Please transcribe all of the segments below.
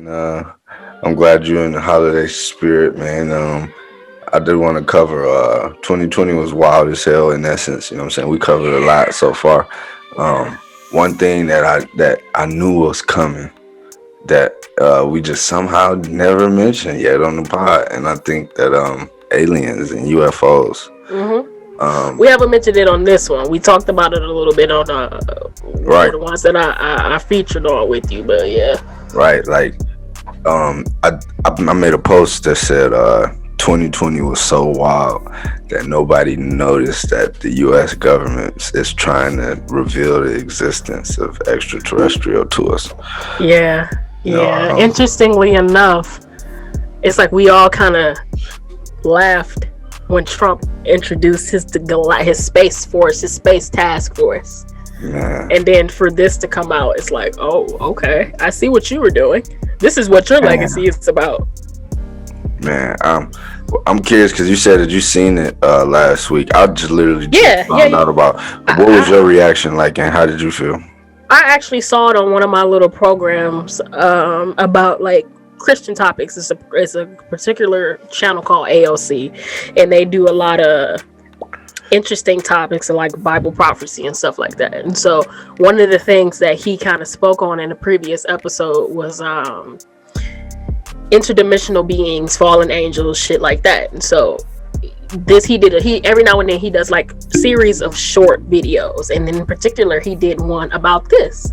I'm glad you're in the holiday spirit, man. I do want to cover 2020 was wild as hell in essence. You know what I'm saying? We covered a lot so far. Yeah. One thing that I knew was coming that we just somehow never mentioned yet on the pod, and I think that aliens and UFOs. We haven't mentioned it on this one. We talked about it a little bit on one of Right, the ones that I featured on with you, but yeah. right. Like I made a post that said 2020 was so wild that nobody noticed that the U.S. government is trying to reveal the existence of extraterrestrial to us. Yeah. You know, Yeah. Interestingly enough, it's like we all kind of laughed when Trump introduced his space force, his space task force. man, And then for this to come out, it's like, oh, okay, I see what you were doing. This is what your legacy is about. man, I'm curious because you said that you seen it last week. I just literally found out about. What was your reaction like, and how did you feel? I actually saw it on one of my little programs about like Christian topics. It's a particular channel called AOC, and they do a lot of interesting topics like Bible prophecy and stuff like that. And so one of the things that he kind of spoke on in the previous episode was interdimensional beings, fallen angels, shit like that. And so he every now and then he does like series of short videos, and in particular he did one about this.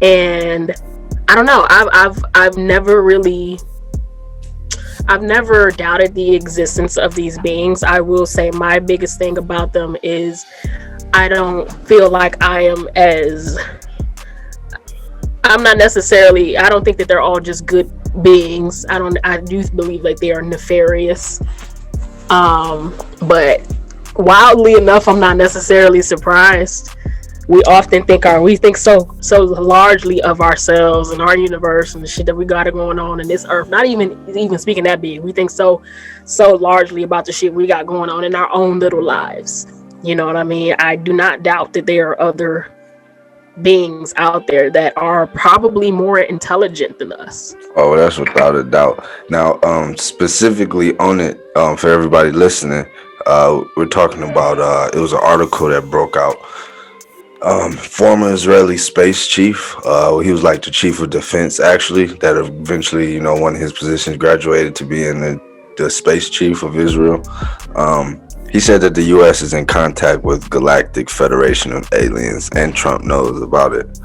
And I don't know, I've never doubted the existence of these beings. I will say my biggest thing about them is I don't feel like I don't think that they're all just good beings. I do believe like they are nefarious. But wildly enough, I'm not necessarily surprised. We often think so largely of ourselves and our universe and the shit that we got going on in this earth. Not even speaking that big. We think so largely about the shit we got going on in our own little lives. You know what I mean? I do not doubt that there are other beings out there that are probably more intelligent than us. Oh, that's without a doubt. Now, specifically on it, for everybody listening, we're talking about it was an article that broke out. Former Israeli space chief, he was like the chief of defense actually, that eventually, one of his positions graduated to being the space chief of Israel. He said that the U.S. is in contact with Galactic Federation of aliens, and Trump knows about it.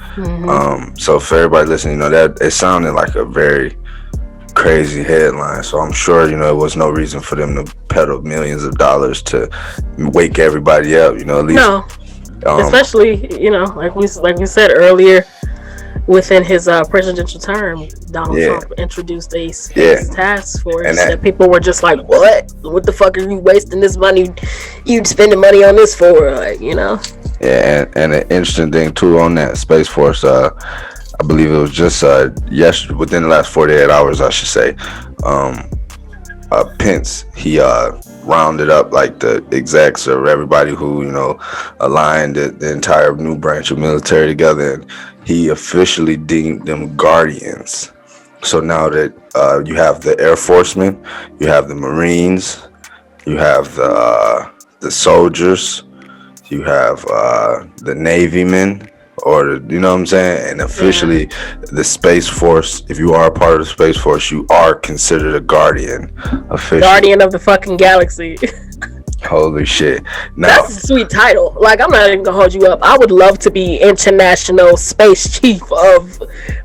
So for everybody listening, that it sounded like a very crazy headline. So I'm sure, it was no reason for them to peddle millions of dollars to wake everybody up. At least. No. Especially, like we said earlier, within his presidential term, Donald Trump introduced a space task force, and that people were just like, "What the fuck are you wasting this money? You spending money on this for?" Like, Yeah, and an interesting thing too on that space force. I believe it was just within the last 48 hours, I should say. Pence, he rounded up like the execs or everybody who aligned the entire new branch of military together, and he officially deemed them guardians. So now that you have the Air Forcemen, you have the Marines, you have the soldiers, you have the Navy men, or you know what I'm saying, and officially the Space Force. If you are a part of the Space Force, you are considered a guardian. Officially. Guardian of the fucking galaxy. Holy shit! Now, that's a sweet title. Like, I'm not even gonna hold you up. I would love to be international space chief of,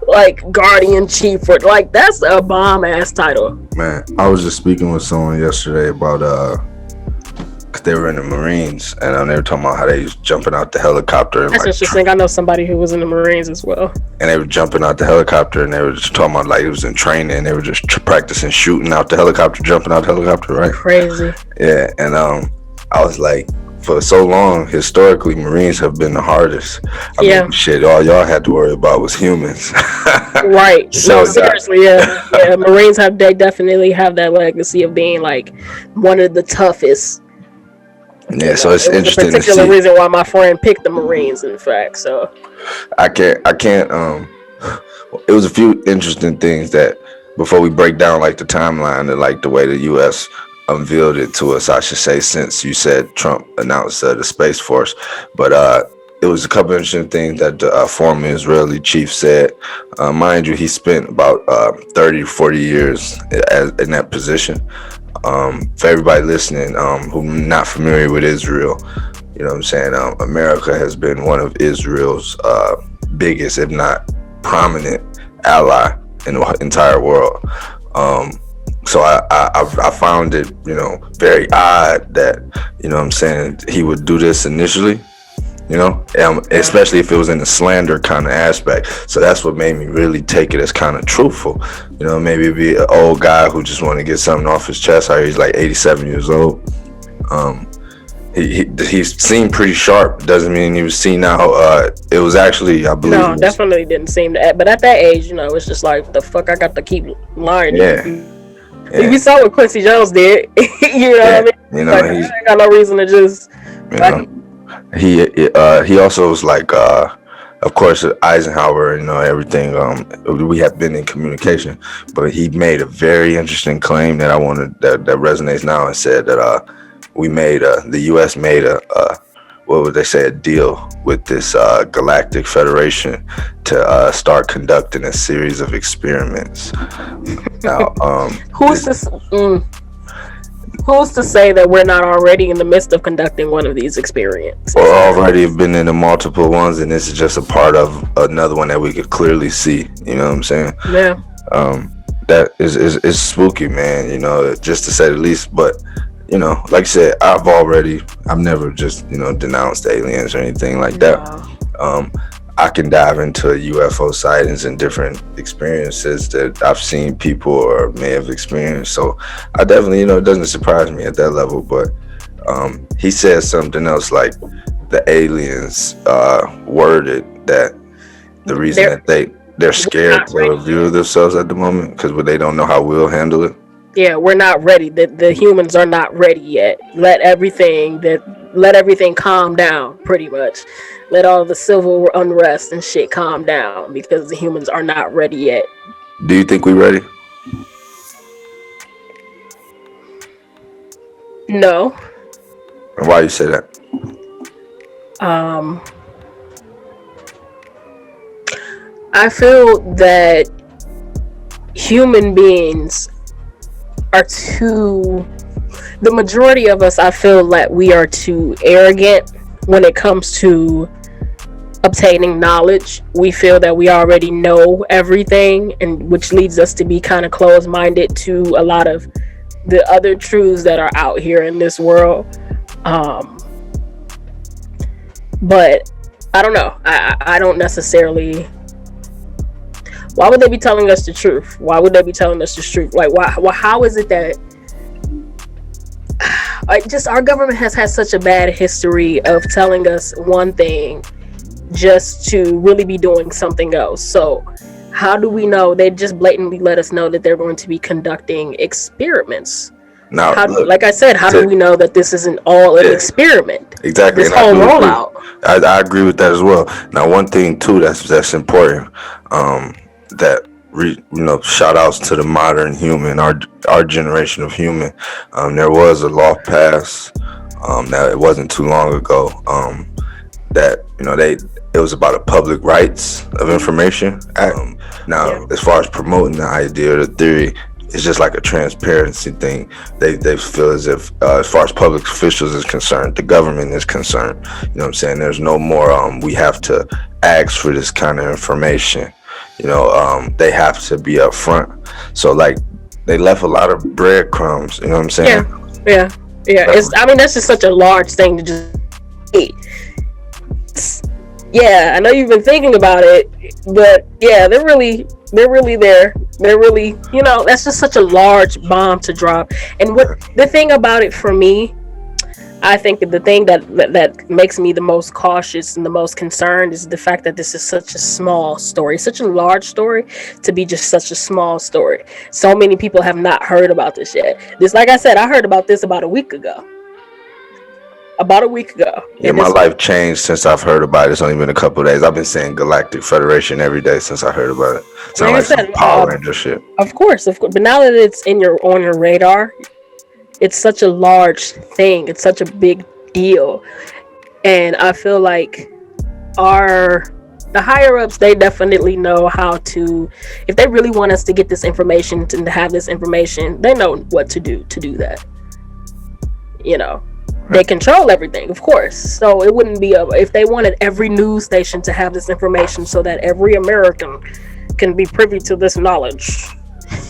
like, guardian chief, or like, that's a bomb ass title. Man, I was just speaking with someone yesterday about cause they were in the Marines, and they were talking about how they was jumping out the helicopter. And, that's interesting. I know somebody who was in the Marines as well. And they were jumping out the helicopter, and they were just talking about like it was in training. They were just practicing shooting out the helicopter, jumping out the helicopter, right? Crazy. Yeah, and I was like, for so long, historically, Marines have been the hardest. I mean, shit, all y'all had to worry about was humans. Right. So, no, seriously, yeah. Marines they definitely have that legacy of being like one of the toughest. Yeah, so it's interesting to see. Particular reason why my friend picked the Marines, in fact. So I can't. It was a few interesting things that before we break down like the timeline and like the way the U.S. unveiled it to us, I should say, since you said Trump announced the Space Force, but it was a couple interesting things that the former Israeli chief said. Mind you, he spent about 30 to 40 years in that position. For everybody listening who's not familiar with Israel, you know what I'm saying? America has been one of Israel's biggest, if not prominent, ally in the entire world. So I found it, very odd that, you know what I'm saying, he would do this initially, especially if it was in a slander kind of aspect. So that's what made me really take it as kind of truthful. Maybe it'd be an old guy who just wanted to get something off his chest. He's like 87 years old. He seemed pretty sharp. Doesn't mean he was seen now. It was actually, I believe. No, definitely didn't seem to. But at that age, it's just like, the fuck I got to keep lying. Yeah. You saw what Quincy Jones did. What I mean? I ain't got no reason to just. He also was like, of course, Eisenhower, everything. We have been in communication, but he made a very interesting claim that that resonates now, and said that the U.S. made what would they say, a deal with this Galactic Federation to start conducting a series of experiments. Now, who's to say that we're not already in the midst of conducting one of these experiments? Or already have been in the multiple ones, and this is just a part of another one that we could clearly see. You know what I'm saying? Yeah. That is spooky, man. Just to say the least. But like I said, I've never just denounced aliens or anything like that. I can dive into UFO sightings and different experiences that I've seen people or may have experienced. So I definitely, it doesn't surprise me at that level. But he said something else, like the aliens worded that the reason that they're scared to reveal themselves at the moment because they don't know how we'll handle it. Yeah, we're not ready. The humans are not ready yet. Let everything calm down, pretty much. Let all the civil unrest and shit calm down because the humans are not ready yet. Do you think we're ready? No. And why you say that? I feel that human beings are the majority of us, I feel like we are too arrogant when it comes to obtaining knowledge. We feel that we already know everything, and which leads us to be kind of closed-minded to a lot of the other truths that are out here in this world. But I don't know. I don't necessarily. Why would they be telling us the truth? Why would they be telling us the truth? Like, why? How is it that our government has had such a bad history of telling us one thing just to really be doing something else? So how do we know? They just blatantly let us know that they're going to be conducting experiments. Now, like I said, how do we know that this isn't all an experiment? Exactly. This whole rollout. I agree with that as well. Now, one thing too that's important, shout outs to the modern human, our generation of human. There was a law passed that it wasn't too long ago that it was about a public rights of information act. As far as promoting the idea or the theory, it's just like a transparency thing. They feel as if as far as public officials is concerned, the government is concerned, you know what I'm saying, there's no more we have to ask for this kind of information. They have to be upfront. So like they left a lot of breadcrumbs, you know what I'm saying? Yeah. That's just such a large thing to just eat. Yeah, I know you've been thinking about it, but yeah, they're really there. They're really, that's just such a large bomb to drop. And what the thing about it for me, I think that the thing that makes me the most cautious and the most concerned is the fact that this is such a small story, such a large story to be just such a small story. So many people have not heard about this yet. This, like I said, I heard about this about a week ago. about a week ago. Yeah, my life changed since I've heard about it. It's only been a couple of days. I've been saying Galactic Federation every day since I heard about it. Sound like I like some said, Power Ranger shit. Of course. But now that it's on your radar, it's such a large thing. It's such a big deal, and I feel like the higher ups, they definitely know how to. If they really want us to get this information and to have this information, they know what to do that. You know. They control everything, of course. So it wouldn't be if they wanted every news station to have this information so that every American can be privy to this knowledge.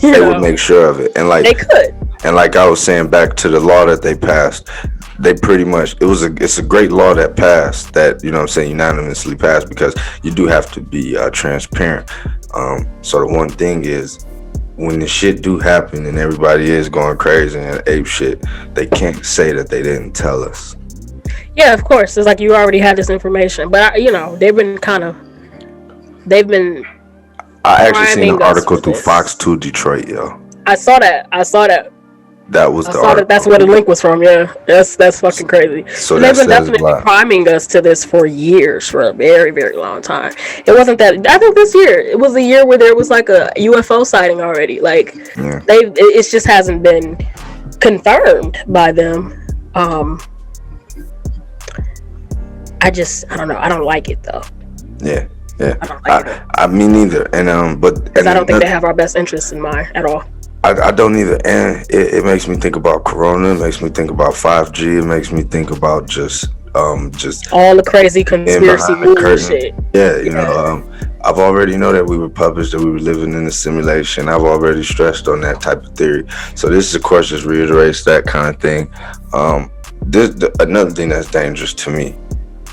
They would make sure of it, and like they could. And like I was saying, back to the law that they passed, they pretty much it's a great law that passed, that, you know what I'm saying, unanimously passed, because you do have to be transparent. So the one thing is, when the shit do happen and everybody is going crazy and ape shit, they can't say that they didn't tell us. Yeah, of course. It's like you already had this information, but they've been. I actually seen an article through Fox 2 Detroit, yo. I saw that. That was the article. That's where the link was from. Yeah, that's fucking crazy. So they've been definitely priming us to this for years, for a very, very long time. It wasn't that. I think this year it was the year where there was like a UFO sighting already. Like it just hasn't been confirmed by them. I don't know. I don't like it though. Yeah. I don't like it. I me neither. And I don't think they have our best interests in mind at all. I don't either, and it makes me think about Corona. It makes me think about 5G. It makes me think about just all the crazy conspiracy shit. Yeah, you know, I've already know that we were published, that we were living in a simulation. I've already stressed on that type of theory. So this, of course, just reiterates that kind of thing. Another thing that's dangerous to me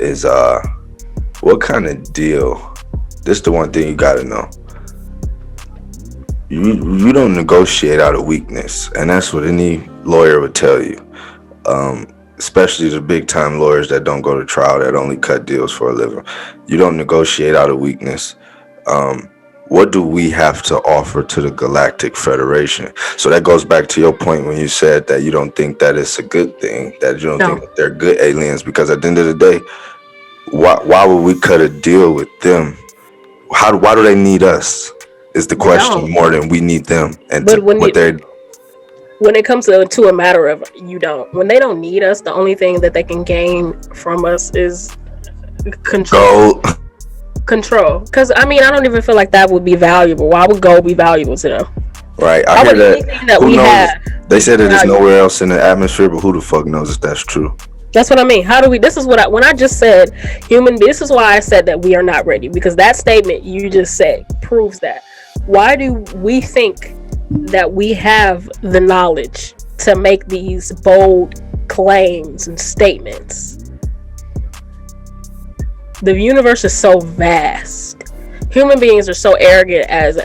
is what kind of deal. This is the one thing you got to know. You don't negotiate out of weakness, and that's what any lawyer would tell you. Especially the big time lawyers that don't go to trial, that only cut deals for a living. You don't negotiate out of weakness. What do we have to offer to the Galactic Federation? So that goes back to your point when you said that you don't think that it's a good thing, that you don't think that they're good aliens, because at the end of the day, why would we cut a deal with them? Why do they need us? Is the question, more than we need them. And but when it comes to a matter of when they don't need us, the only thing that they can gain from us is control. Because I don't even feel like that would be valuable. Why would gold be valuable to them? Right, I hear that. Who knows? They said that it's nowhere else in the atmosphere, but who the fuck knows if that's true? That's what I mean. How do we? This is what when I just said this is why I said that we are not ready, because that statement you just said proves that. Why do we think that we have the knowledge to make these bold claims and statements? The universe is so vast. Human beings are so arrogant as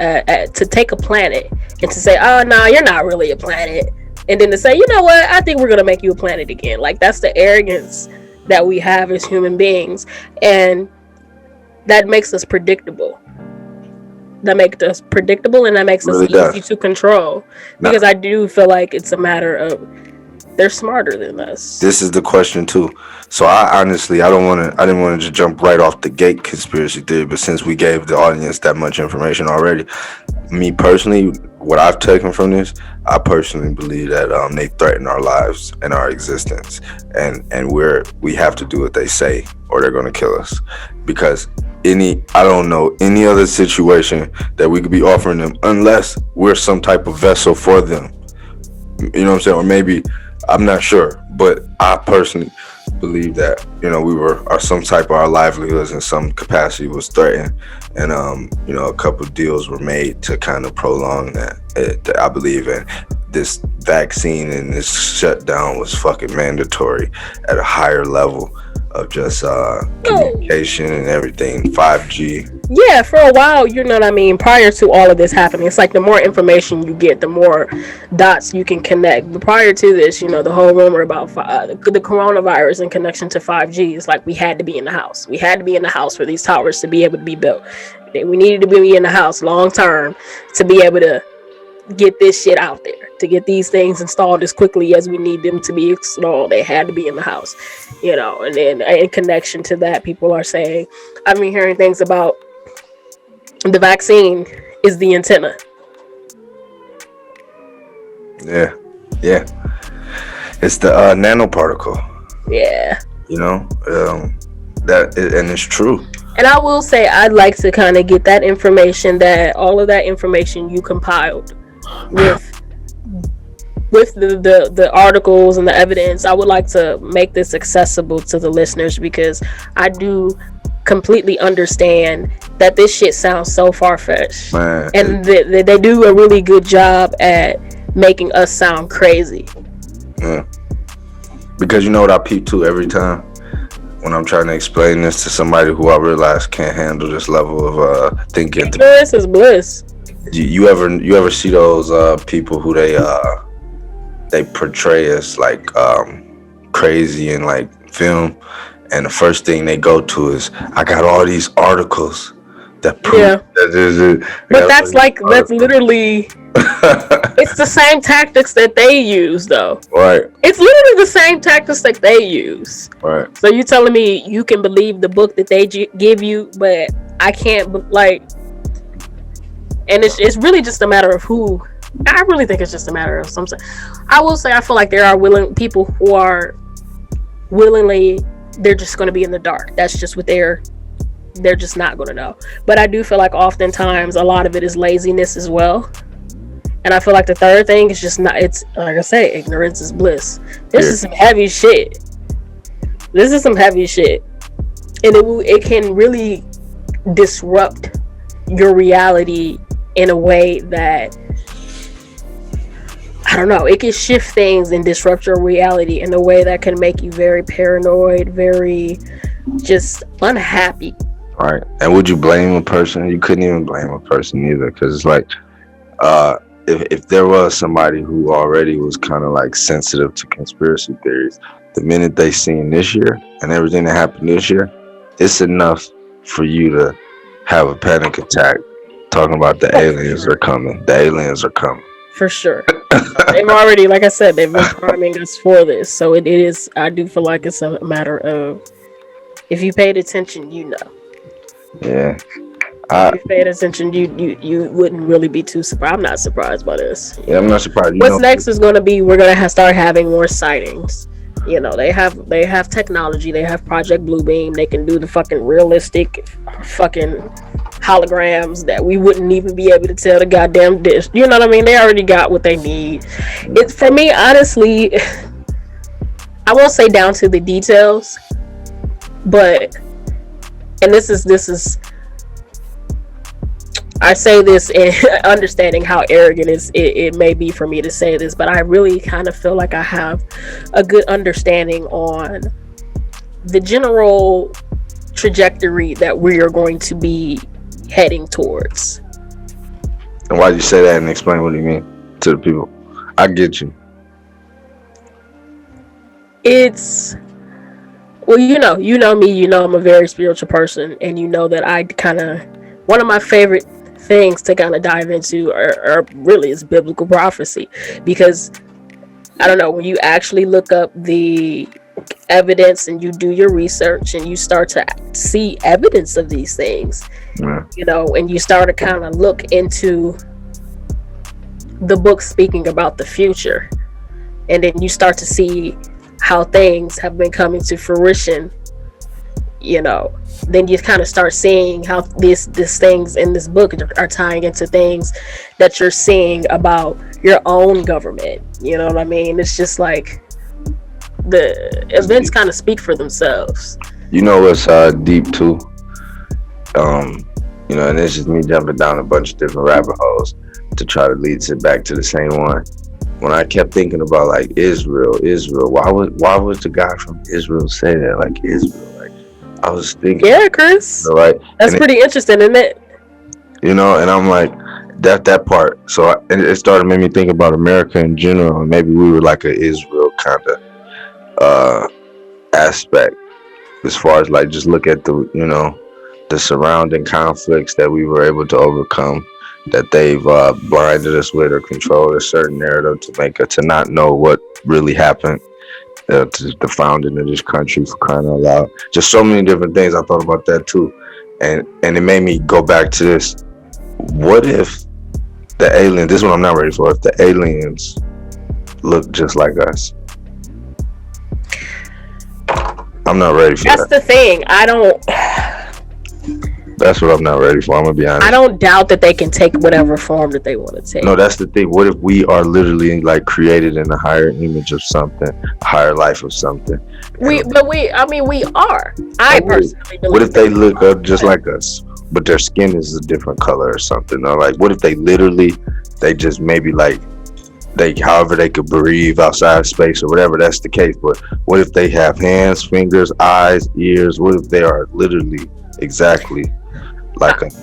to take a planet and to say, "Oh no, you're not really a planet," and then to say, "You know what? I think we're gonna make you a planet again." Like, that's the arrogance that we have as human beings, and that makes us predictable. And that makes us easy to control. Because I do feel like it's a matter of they're smarter than us. This is the question too. So I didn't want to just jump right off the gate conspiracy theory, but since we gave the audience that much information already, me personally, what I've taken from this, I personally believe that they threaten our lives and our existence, and we have to do what they say or they're going to kill us. Because I don't know any other situation that we could be offering them unless we're some type of vessel for them. You know what I'm saying? Or maybe, I'm not sure, but I personally believe that, or some type of our livelihoods in some capacity was threatened, and a couple of deals were made to kind of prolong that. I believe in this vaccine, and this shutdown was fucking mandatory at a higher level of just communication and everything, 5G. Yeah, for a while, prior to all of this happening, it's like the more information you get, the more dots you can connect. But prior to this, the whole rumor about the coronavirus in connection to 5G is like we had to be in the house. We had to be in the house for these towers to be able to be built. We needed to be in the house long term to be able to get this shit out there, to get these things installed as quickly as we need them to be installed. They had to be in the house, and then in connection to that, people are saying, I've been hearing things about the vaccine is the antenna. Yeah. It's the nanoparticle. Yeah. And it's true. And I will say, I'd like to kind of get that information, that all of that information you compiled with the articles and the evidence. I would like to make this accessible to the listeners, because I do completely understand that this shit sounds so far-fetched, and they do a really good job at making us sound crazy. Yeah. Because you know what I peep to every time when I'm trying to explain this to somebody who I realize can't handle this level of thinking. Ignorance is bliss. You ever see those people who they portray as like crazy in like film, and the first thing they go to is, I got all these articles that prove that but that's literally it's the same tactics that they use, though. Right. It's literally the same tactics that they use. Right. So you telling me you can believe the book that they give you, but I can't, and it's really just a matter of who. I really think it's just a matter of something. I will say, I feel like there are people who are willingly, they're just going to be in the dark. That's just what they're just not going to know. But I do feel like oftentimes a lot of it is laziness as well. And I feel like the third thing is just not, it's like I say, ignorance is bliss. This is some heavy shit. And it can really disrupt your reality in a way that, I don't know, it can shift things and disrupt your reality in a way that can make you very paranoid, very just unhappy. Right. And would you blame a person? You couldn't even blame a person either, because it's like, if there was somebody who already was kind of like sensitive to conspiracy theories, the minute they seen this year and everything that happened this year, it's enough for you to have a panic attack talking about the aliens are coming. The aliens are coming. For sure. They've already, like I said, they've been priming us for this. So it is, I do feel like it's a matter of, if you paid attention, you know. Yeah. If you paid attention, you wouldn't really be too surprised. I'm not surprised by this. Yeah, I'm not surprised. What's next is going to be, we're going to start having more sightings. They have technology. They have Project Bluebeam. They can do the fucking realistic fucking holograms that we wouldn't even be able to tell the goddamn dish. You know what I mean? They already got what they need. It's, for me, honestly, I won't say down to the details, but, and this is I say this in understanding how arrogant it may be for me to say this, but I really kind of feel like I have a good understanding on the general trajectory that we are going to be heading towards. And why do you say that, and explain what you mean to the people? I get you. It's, well, you know me, I'm a very spiritual person, and you know that I kind of, one of my favorite things to kind of dive into are really is biblical prophecy, because I don't know, when you actually look up the evidence and you do your research and you start to see evidence of these things, and you start to kind of look into the book speaking about the future, and then you start to see how things have been coming to fruition, then you kind of start seeing how these things in this book are tying into things that you're seeing about your own government. You know what I mean? It's just like the events kind of speak for themselves. What's deep too? And it's just me jumping down a bunch of different rabbit holes to try to lead it back to the same one. When I kept thinking about like Israel, why would the guy from Israel say that? Like Israel, I was thinking, yeah, Chris, right? That's pretty interesting, isn't it? And I'm like, that part. So it started made me think about America in general, and maybe we were like a Israel kind of aspect, as far as like just look at the the surrounding conflicts that we were able to overcome, that they've blinded us with or controlled a certain narrative to make us to not know what really happened to the founding of this country, for crying out loud. Just so many different things. I thought about that too, and it made me go back to this. What if the aliens? This is what I'm not ready for. If the aliens look just like us, I'm not ready for That's that. the thing. That's what I'm not ready for. I'm gonna be honest. I don't doubt that they can take whatever form that they want to take. No, that's the thing. What if we are literally like created in a higher image of something, a higher life of something? We are. I personally believe. What if they look up just like us, but their skin is a different color or something? Or like, what if they just maybe like however they could breathe outside of space or whatever that's the case. But what if they have hands, fingers, eyes, ears? What if they are literally exactly like us?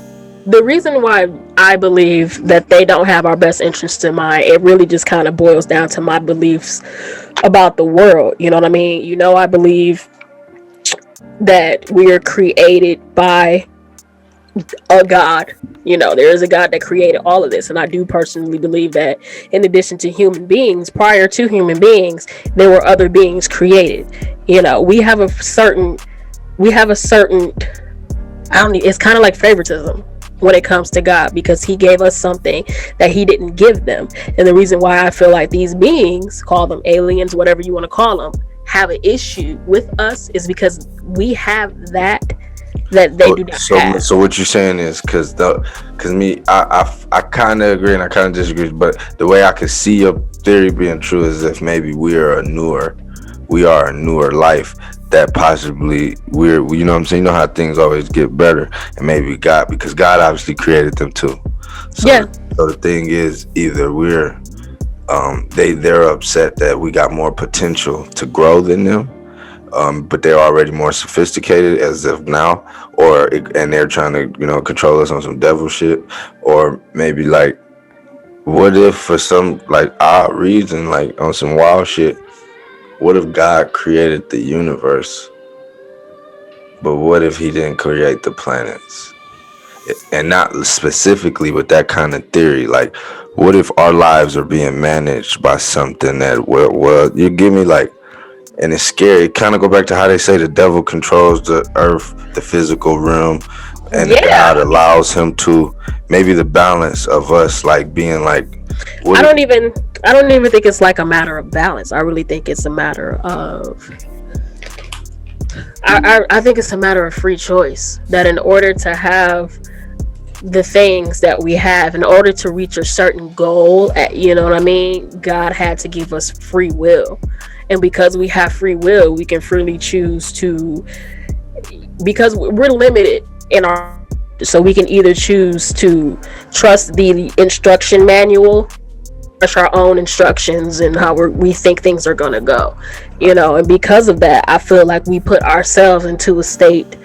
The reason why I believe that they don't have our best interests in mind, it really just kind of boils down to my beliefs about the world. You know what I mean? I believe that we are created by a God. There is a God that created all of this, and I do personally believe that in addition to human beings, prior to human beings, there were other beings created. We have a certain it's kind of like favoritism when it comes to God, because he gave us something that he didn't give them. And the reason why I feel like these beings, call them aliens, whatever you want to call them, have an issue with us is because we have that they do not have. So what you're saying is because me, I kind of agree and I kind of disagree, but the way I could see your theory being true is if maybe we are a newer life that possibly you know what I'm saying? You know how things always get better, and maybe because God obviously created them too. So the thing is, either we're they're upset that we got more potential to grow than them, but they're already more sophisticated as of now, and they're trying to control us on some devil shit, or maybe like, what if for some like odd reason, like on some wild shit, what if God created the universe, but what if he didn't create the planets? And not specifically with that kind of theory. Like, what if our lives are being managed by something that, well, you give me like, and it's scary. It kind of go back to how they say the devil controls the earth, the physical realm, and God allows him to. Maybe the balance of us like being like, I don't even think it's like a matter of balance. I really think it's a matter of I think it's a matter of free choice, that in order to have the things that we have, in order to reach a certain goal, you know what I mean, God had to give us free will. And because we have free will, we can freely choose to, because we're limited in our, so we can either choose to trust the instruction manual, trust our own instructions and how we think things are going to go, and because of that, I feel like we put ourselves into a state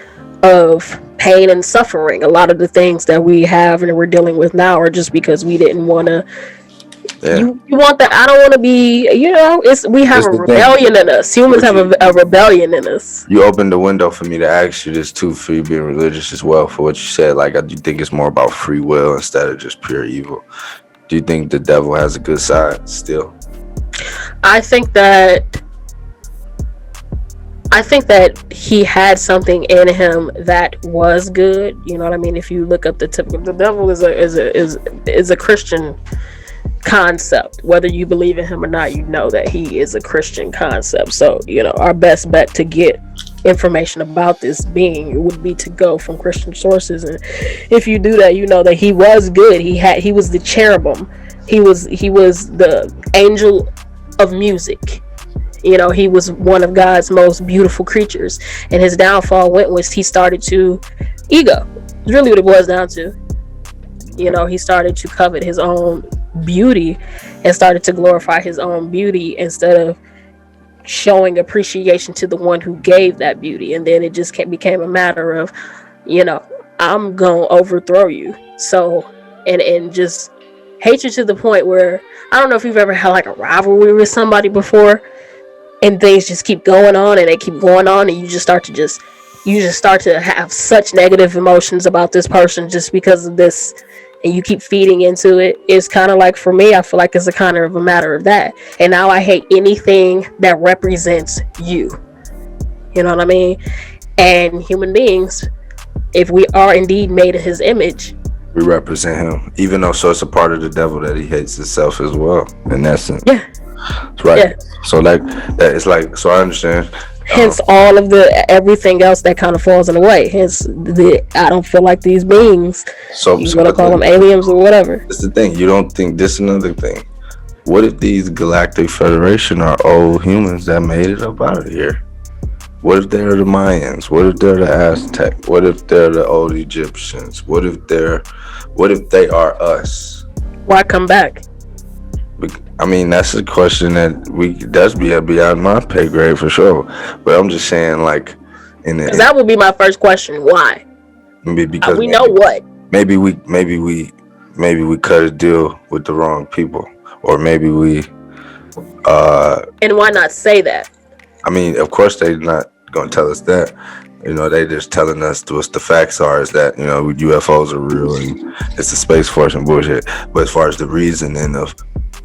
of pain and suffering. A lot of the things that we have and we're dealing with now are just because we didn't want to. You want that? I don't want to be. We have a rebellion in us. Humans have a rebellion in us. You opened the window for me to ask you this too, for you being religious as well. For what you said, like, do you think it's more about free will instead of just pure evil? Do you think the devil has a good side still? I think that he had something in him that was good. You know what I mean? If you look up the devil is a Christian concept. Whether you believe in him or not, that he is a Christian concept. So our best bet to get information about this being would be to go from Christian sources, and if you do that, that he was good. He was the cherubim. He was the angel of music. He was one of God's most beautiful creatures, and his downfall was he started to ego. It's really what it boils down to. He started to covet his own beauty and started to glorify his own beauty instead of showing appreciation to the one who gave that beauty. And then it just became a matter of, I'm gonna overthrow you. So and just hatred to the point where, I don't know if you've ever had like a rivalry with somebody before, and things just keep going on and they keep going on, and you just start to have such negative emotions about this person just because of this and you keep feeding into it, it's kind of like, for me, I feel like it's a kind of a matter of that. And now I hate anything that represents you. You know what I mean? And human beings, if we are indeed made in his image, we represent him, even though so it's a part of the devil that he hates himself as well, in essence. Yeah. That's right. Yeah. So like that, it's like, so I understand. Hence all of the everything else that kind of falls in the way. Hence I don't feel like these beings, you want to call them aliens or whatever. That's the thing. You don't think this is another thing. What if these Galactic Federation are old humans that made it up out of here? What if they're the Mayans? What if they're the Aztec? What if they're the old Egyptians? What if they are us? Why come back? I mean, that's a question that's beyond my pay grade for sure. But I'm just saying, like, because that would be my first question. Why? Maybe because we know what. Maybe we cut a deal with the wrong people, or maybe we. And why not say that? I mean, of course they're not gonna tell us that. You know, they just telling us what the facts are is that, you know, UFOs are real and it's the Space Force and bullshit. But as far as the reasoning of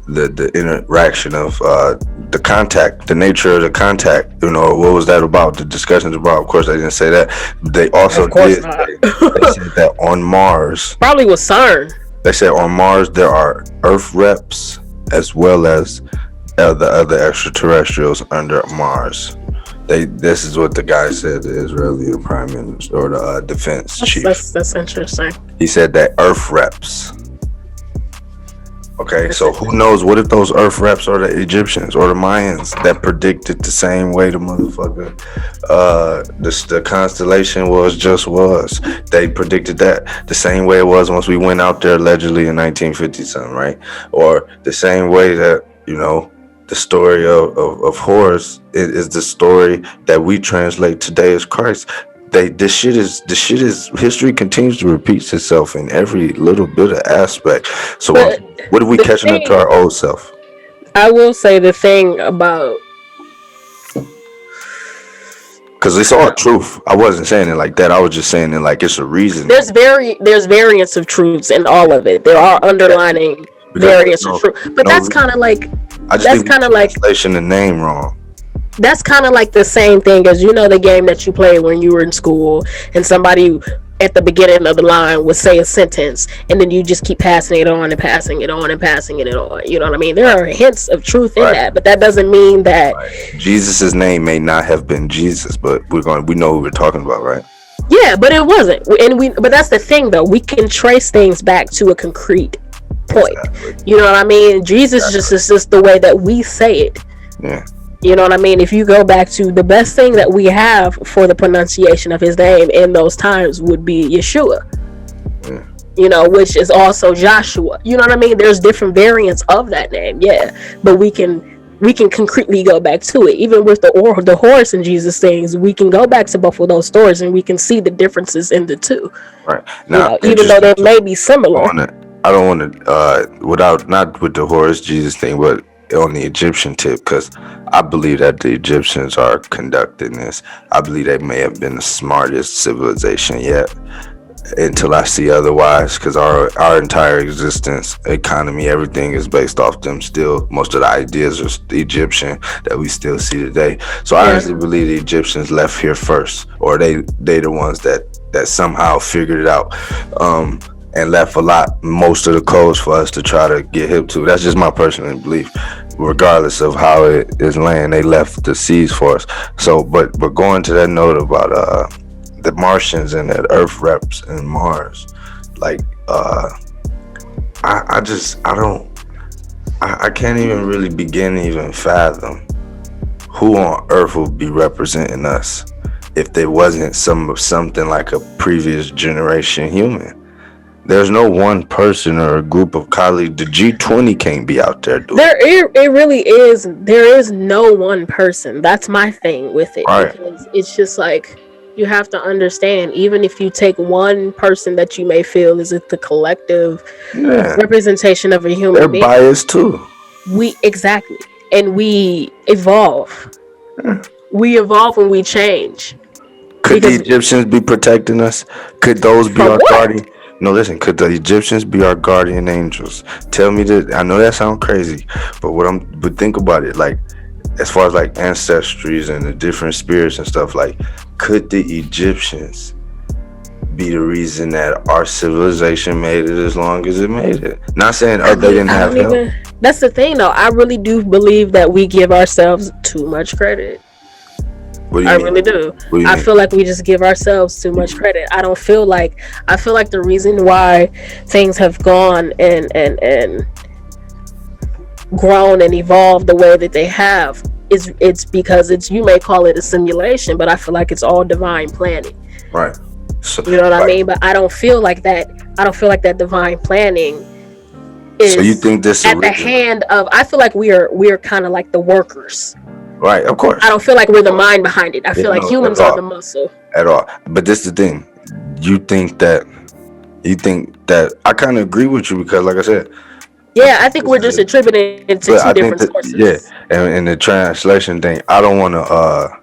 the interaction of the contact, the nature of the contact, you know, what was that about? The discussions about, of course they didn't say that. They also did. They said that on Mars, probably with CERN. They said on Mars there are Earth reps as well as the other extraterrestrials under Mars. This is what the guy said, the Israeli prime minister or the defense chief. That's interesting. He said that Earth reps. Okay, so who knows? What if those Earth reps are the Egyptians or the Mayans that predicted the same way the motherfucker, the constellation was. They predicted that the same way it was once we went out there allegedly in 1950 something, right? Or the same way that, you know, the story of Horus is the story that we translate today as Christ. This shit is history continues to repeat itself in every little bit of aspect. So what are we catching up to our old self? I will say the thing about, because it's all truth. I wasn't saying it like that. I was just saying it like it's a reason. There's variants of truths in all of it. There are underlining variants of truth, but that's kind of like. I just think translation the name wrong. That's kind of like the same thing as, you know, the game that you played when you were in school and somebody at the beginning of the line would say a sentence and then you just keep passing it on and passing it on and passing it on. You know what I mean? There are hints of truth in that, but that doesn't mean that Jesus's name may not have been Jesus, but we know who we're talking about, right? Yeah, but it wasn't. But that's the thing though. We can trace things back to a concrete point. Exactly. You know what I mean? Jesus is just the way that we say it. Yeah. You know what I mean? If you go back to the best thing that we have for the pronunciation of his name in those times would be Yeshua. Yeah. You know, which is also Joshua. You know what I mean? There's different variants of that name, yeah. But we can concretely go back to it. Even with the horse and Jesus things, we can go back to both of those stories and we can see the differences in the two. Right. Now, you know, even though they may be similar. I don't want to, not with the horse Jesus thing, but on the Egyptian tip, because I believe that the Egyptians are conducting this. I believe they may have been the smartest civilization yet, until I see otherwise, because our entire existence, economy, everything is based off them still. Most of the ideas are Egyptian that we still see today. So I honestly believe the Egyptians left here first, or they the ones that somehow figured it out. And left most of the codes for us to try to get hip to. That's just my personal belief. Regardless of how it is laying, they left the seas for us. So, but going to that note about the Martians and the Earth reps and Mars, like I can't even really begin to even fathom who on Earth would be representing us if there wasn't something like a previous generation human. There's no one person or a group of colleagues. The G20 can't be out there doing it. It really is. There is no one person. That's my thing with it. Right. Because it's just like, you have to understand, even if you take one person that you may feel is the collective representation of a human being. They're biased too. Exactly. And we evolve. Yeah. We evolve when we change. Could the Egyptians be protecting us? Could those be our guardian? No, listen. Could the Egyptians be our guardian angels? Tell me that. I know that sounds crazy, but but think about it. Like, as far as like ancestries and the different spirits and stuff, like, could the Egyptians be the reason that our civilization made it as long as it made it? Not saying they didn't have help. That's the thing, though. I really do believe that we give ourselves too much credit. What do you I mean? really do. What do you I mean? feel like we just give ourselves too much credit. I feel like the reason why things have gone and grown and evolved the way that they have it's because you may call it a simulation, but I feel like it's all divine planning. Right. So, You know what I right. mean? But I don't feel like that divine planning is So you think this at the original? hand of. I feel like we're kind of like the workers. Right. Of course. I don't feel like we're the mind behind it. I feel like No, humans at are all. the muscle. At all. But this is the thing. You think that I kind of agree with you because, like I said, Yeah, I think we're just attributing it to but two I think different that, sources. yeah, and the translation thing, I don't want to.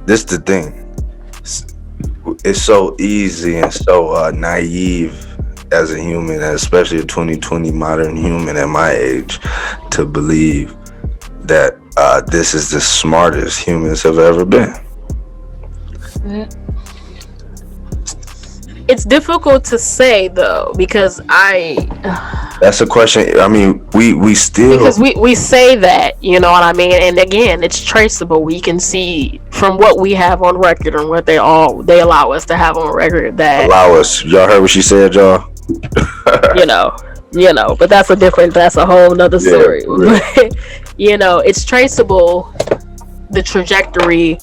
This is the thing. It's so easy and so naive as a human, especially a 2020 modern human at my age, to believe that this is the smartest humans have ever been. It's difficult to say though because That's a question. I mean, we still because we say that, you know what I mean, and again, it's traceable. We can see from what we have on record and what they allow us to have on record that allow us. Y'all heard what she said, y'all. you know, but that's a whole nother story. Yeah. You know, it's traceable, the trajectory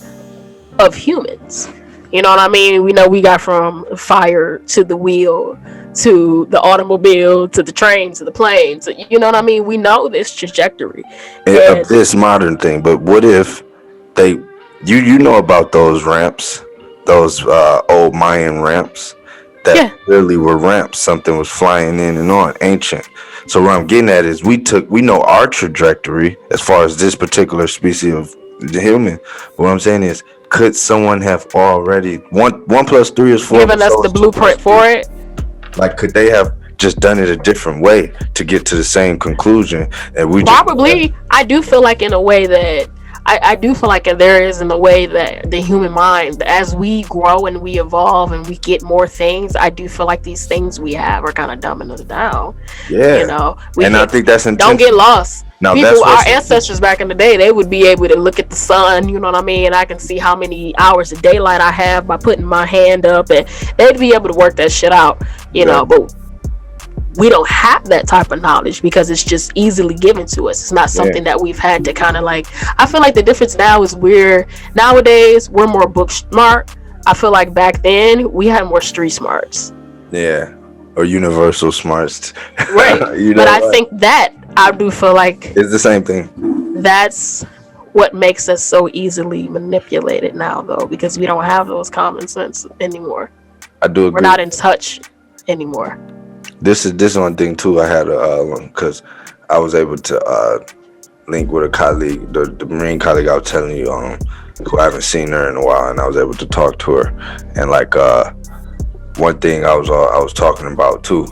of humans. You know what I mean? We know we got from fire to the wheel to the automobile to the train to the plane. To, you know what I mean? We know this trajectory. Of this modern thing, but what if you know about those ramps, those old Mayan ramps that really were ramps? Something was flying in and on, ancient. So what I'm getting at is we know our trajectory as far as this particular species of the human. What I'm saying is, could someone have already 1 + 3 is 4? Given us the blueprint for it. Like, could they have just done it a different way to get to the same conclusion? And we probably. I do feel like in a way that I do feel like there is in a way that the human mind, as we grow and we evolve and we get more things, I do feel like these things we have are kind of dumbing us down. Yeah, you know. I think that's intentional. Don't get lost. Now, our ancestors back in the day, they would be able to look at the sun, you know what I mean, and I can see how many hours of daylight I have by putting my hand up, and they'd be able to work that shit out, you know. But we don't have that type of knowledge because it's just easily given to us. It's not something that we've had to kind of like. I feel like the difference now is nowadays we're more book smart. I feel like back then we had more street smarts. Yeah, or universal smarts. Right. But I think that I do feel like it's the same thing. That's what makes us so easily manipulated now, though, because we don't have those common sense anymore. I do agree. We're not in touch anymore. This one thing too. I had because I was able to link with a colleague, the Marine colleague I was telling you, who I haven't seen her in a while, and I was able to talk to her. And like one thing I was talking about too.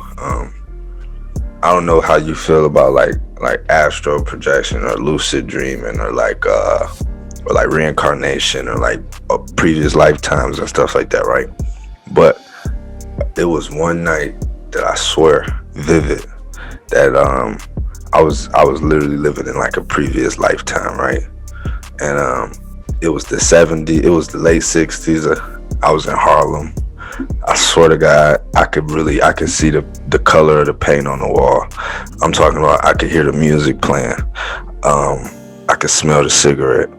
I don't know how you feel about like astral projection or lucid dreaming or like reincarnation or like previous lifetimes and stuff like that, right? But it was one night that I swear vivid that I was literally living in like a previous lifetime, right? And it was the late 60s. I was in Harlem. I swear to God, I could see the color of the paint on the wall. I'm talking about, I could hear the music playing. I could smell the cigarette.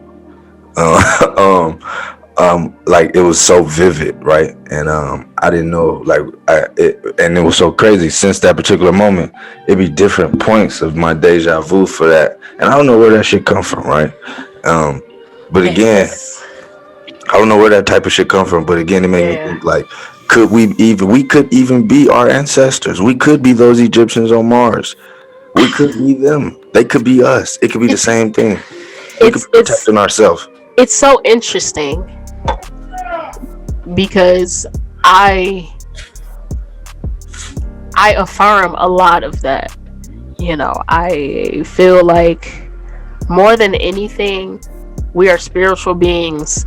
Like, it was so vivid, right? And I didn't know, and it was so crazy. Since that particular moment, it'd be different points of my deja vu for that, and I don't know where that shit come from, right? But again, I don't know where that type of shit come from. But again, it made me think, like, we could even be our ancestors. We could be those Egyptians on Mars. We could be them. They could be us. It could be the same thing. We could be protecting ourselves. It's so interesting because I I affirm a lot of that. I feel like more than anything, we are spiritual beings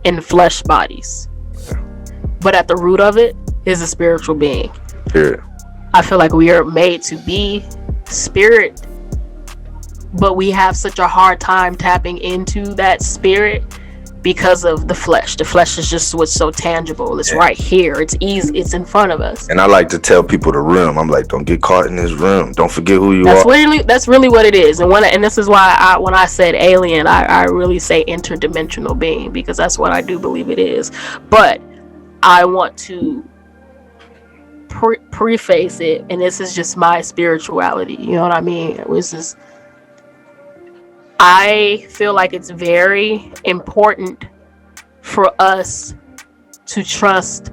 in flesh bodies. But at the root of it is a spiritual being. Period. I feel like we are made to be spirit, but we have such a hard time tapping into that spirit because of the flesh. The flesh is just what's so tangible. It's right here. It's easy. It's in front of us. And I like to tell people the realm. I'm like, don't get caught in this realm. Don't forget who you are. That's really what it is. And this is why when I said alien, I really say interdimensional being, because that's what I do believe it is. But I want to preface it, and this is just my spirituality. You know what I mean? I feel like it's very important for us to trust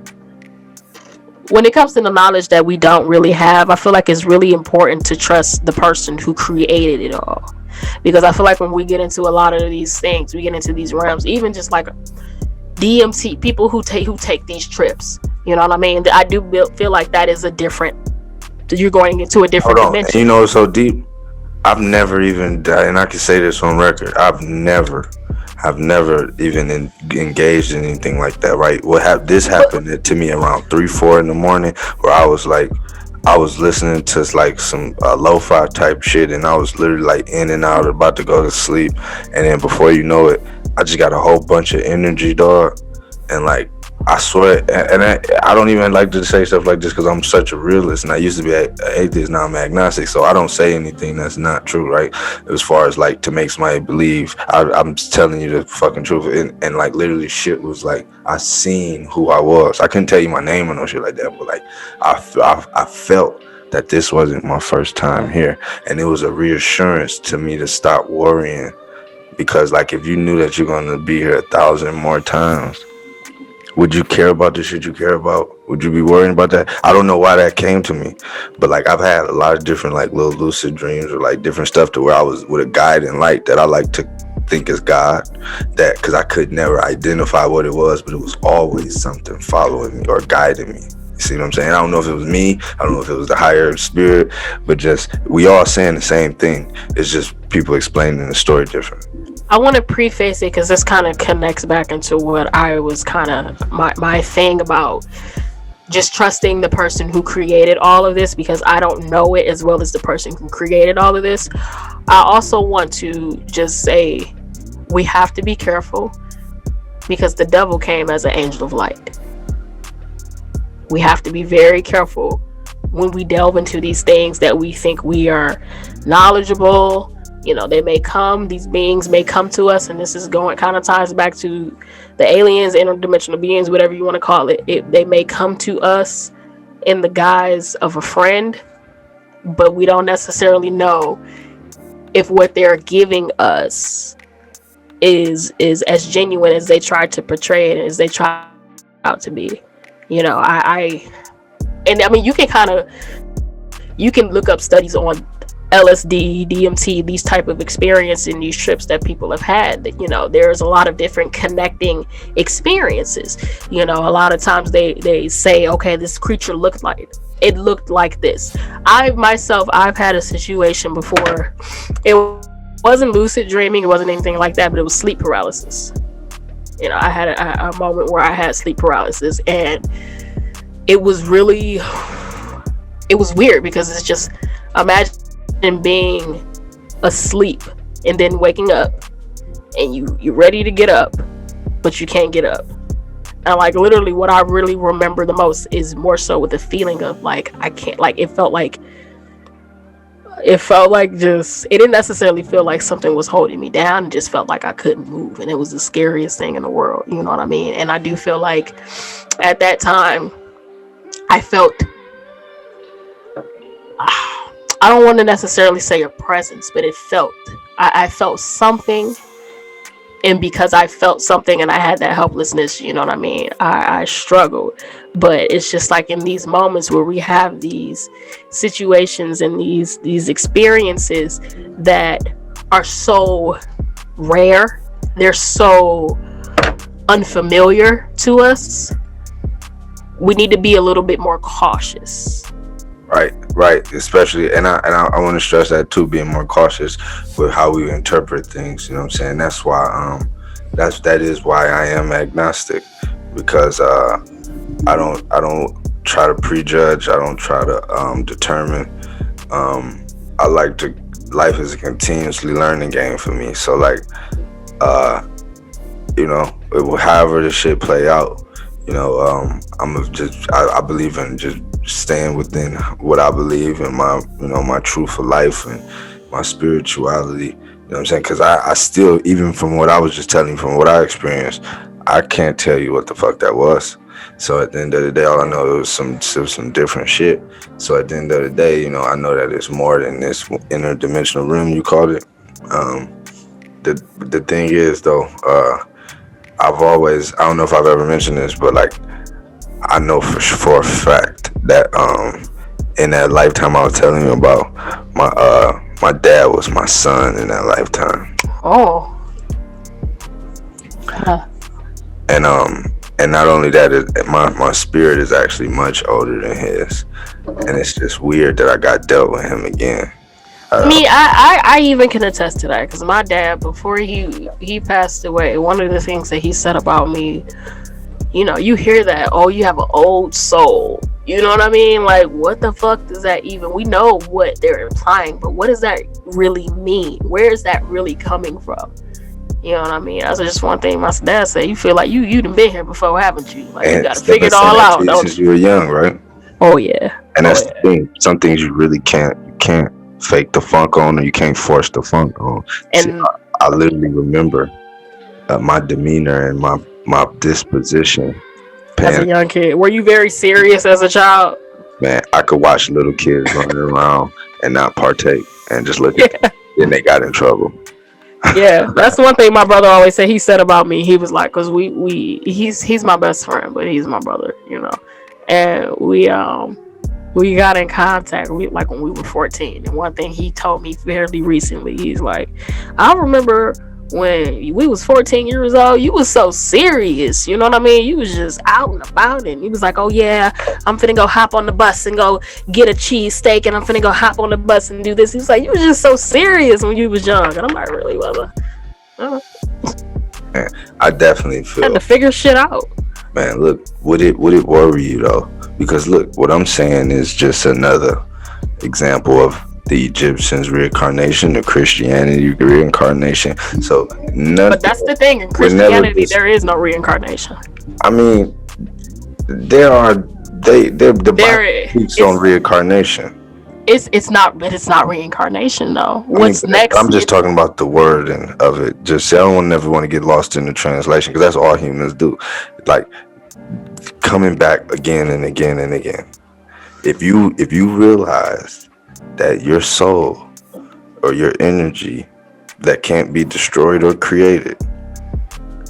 when it comes to the knowledge that we don't really have. I feel like it's really important to trust the person who created it all, because I feel like when we get into a lot of these things, we get into these realms, even just like DMT, people who take these trips, you know what I mean? I do feel like that is you're going into a different dimension. You know, it's so deep. I've never even, and I can say this on record, I've never even engaged in anything like that, right? This happened to me around 3-4 in the morning, where I was listening to like some lo-fi type shit, and I was literally like in and out, about to go to sleep, and then before you know it, I just got a whole bunch of energy, dog, and like, I swear, and I don't even like to say stuff like this because I'm such a realist, and I used to be an atheist, now I'm agnostic, so I don't say anything that's not true, right? As far as like to make somebody believe, I'm telling you the fucking truth, and like literally shit was like, I seen who I was. I couldn't tell you my name or no shit like that, but like I felt that this wasn't my first time here, and it was a reassurance to me to stop worrying, because like if you knew that you're gonna be here 1,000 more times, would you care about the shit you care about? Would you be worrying about that? I don't know why that came to me, but like I've had a lot of different like little lucid dreams or like different stuff to where I was with a guide in light that I like to think is God, that because I could never identify what it was, but it was always something following me or guiding me. You see what I'm saying? I don't know if it was me, I don't know if it was the higher spirit, but just we all saying the same thing. It's just people explaining the story different. I want to preface it because this kind of connects back into what I was kind of my thing about just trusting the person who created all of this, because I don't know it as well as the person who created all of this. I also want to just say we have to be careful, because the devil came as an angel of light. We have to be very careful when we delve into these things that we think we are knowledgeable. You know, these beings may come to us, and this is kind of ties back to the aliens, interdimensional beings, whatever you want to call it. They may come to us in the guise of a friend, but we don't necessarily know if what they're giving us is as genuine as they try to portray it, as they try out to be. You know, I mean, you can look up studies on LSD, DMT, these type of experience in these trips that people have had, that, you know, there's a lot of different connecting experiences. You know, a lot of times they say, okay, this creature looked like this. I've had a situation before. It wasn't lucid dreaming, it wasn't anything like that, but it was sleep paralysis. You know, I had a moment where I had sleep paralysis, and it was weird, because it's just, imagine being asleep and then waking up, and you're ready to get up, but you can't get up. And like literally what I really remember the most is more so with the feeling of like I can't, like it felt like just, it didn't necessarily feel like something was holding me down. It just felt like I couldn't move, and it was the scariest thing in the world. You know what I mean? And I do feel like at that time I felt, I don't want to necessarily say a presence, but I felt something. And because I felt something and I had that helplessness, you know what I mean, I struggled. But it's just like in these moments where we have these situations and these experiences that are so rare, they're so unfamiliar to us, we need to be a little bit more cautious. Right. Especially, and I want to stress that too, being more cautious with how we interpret things. You know what I'm saying? That's why that is why I am agnostic, because I don't try to prejudge. I don't try to determine. I like to. Life is a continuously learning game for me. So like, uh, however the shit play out, I believe in just staying within what I believe in, my truth for life and my spirituality. You know what I'm saying? Because I still, even from what I was just telling you, from what I experienced, I can't tell you what the fuck that was. So at the end of the day, all I know, it was some different shit. So at the end of the day, I know that it's more than this interdimensional room you called it. Um, the thing is though, I don't know if I've ever mentioned this, but like, I know for a fact that in that lifetime I was telling you about, my dad was my son in that lifetime. Oh. Huh. And and not only that, my spirit is actually much older than his, and it's just weird that I got dealt with him again. I even can attest to that, because my dad, before he passed away, one of the things that he said about me, you hear that, oh, you have an old soul. You know what I mean? Like, what the fuck does that even? We know what they're implying, but what does that really mean? Where is that really coming from? You know what I mean? That's just one thing my dad said. You feel like you done been here before, haven't you? Like, you gotta figure it all out, don't since you were young, right? Oh yeah. And that's the thing. Some things you really can't fake the funk on, or you can't force the funk on. And see, I literally remember my demeanor and my disposition. As a young kid, were you very serious as a child? Man, I could watch little kids running around and not partake and just look at them, and they got in trouble. Yeah, that's one thing my brother always said. He said about me, he was like, because he's my best friend, but he's my brother, and we got in contact, like when we were 14. And one thing he told me fairly recently, he's like, I remember when we was 14 years old, you was so serious, you know what I mean? You was just out and about, and he was like, oh yeah, I'm finna go hop on the bus and go get a cheesesteak, and I'm finna go hop on the bus and do this. He was like, you was just so serious when you was young. And I'm like, really, brother? Man, I definitely feel had to figure shit out. Man, look, would it worry you though? Because look, what I'm saying is just another example of the Egyptians' reincarnation, the Christianity reincarnation. So but that's the thing, in Christianity there is no reincarnation. I mean, the Bible speaks on reincarnation. It's not reincarnation though. What's next? I'm just talking about the word of it. Just I don't never want to get lost in the translation, because that's all humans do. Like coming back again and again and again. If you realize that your soul or your energy that can't be destroyed or created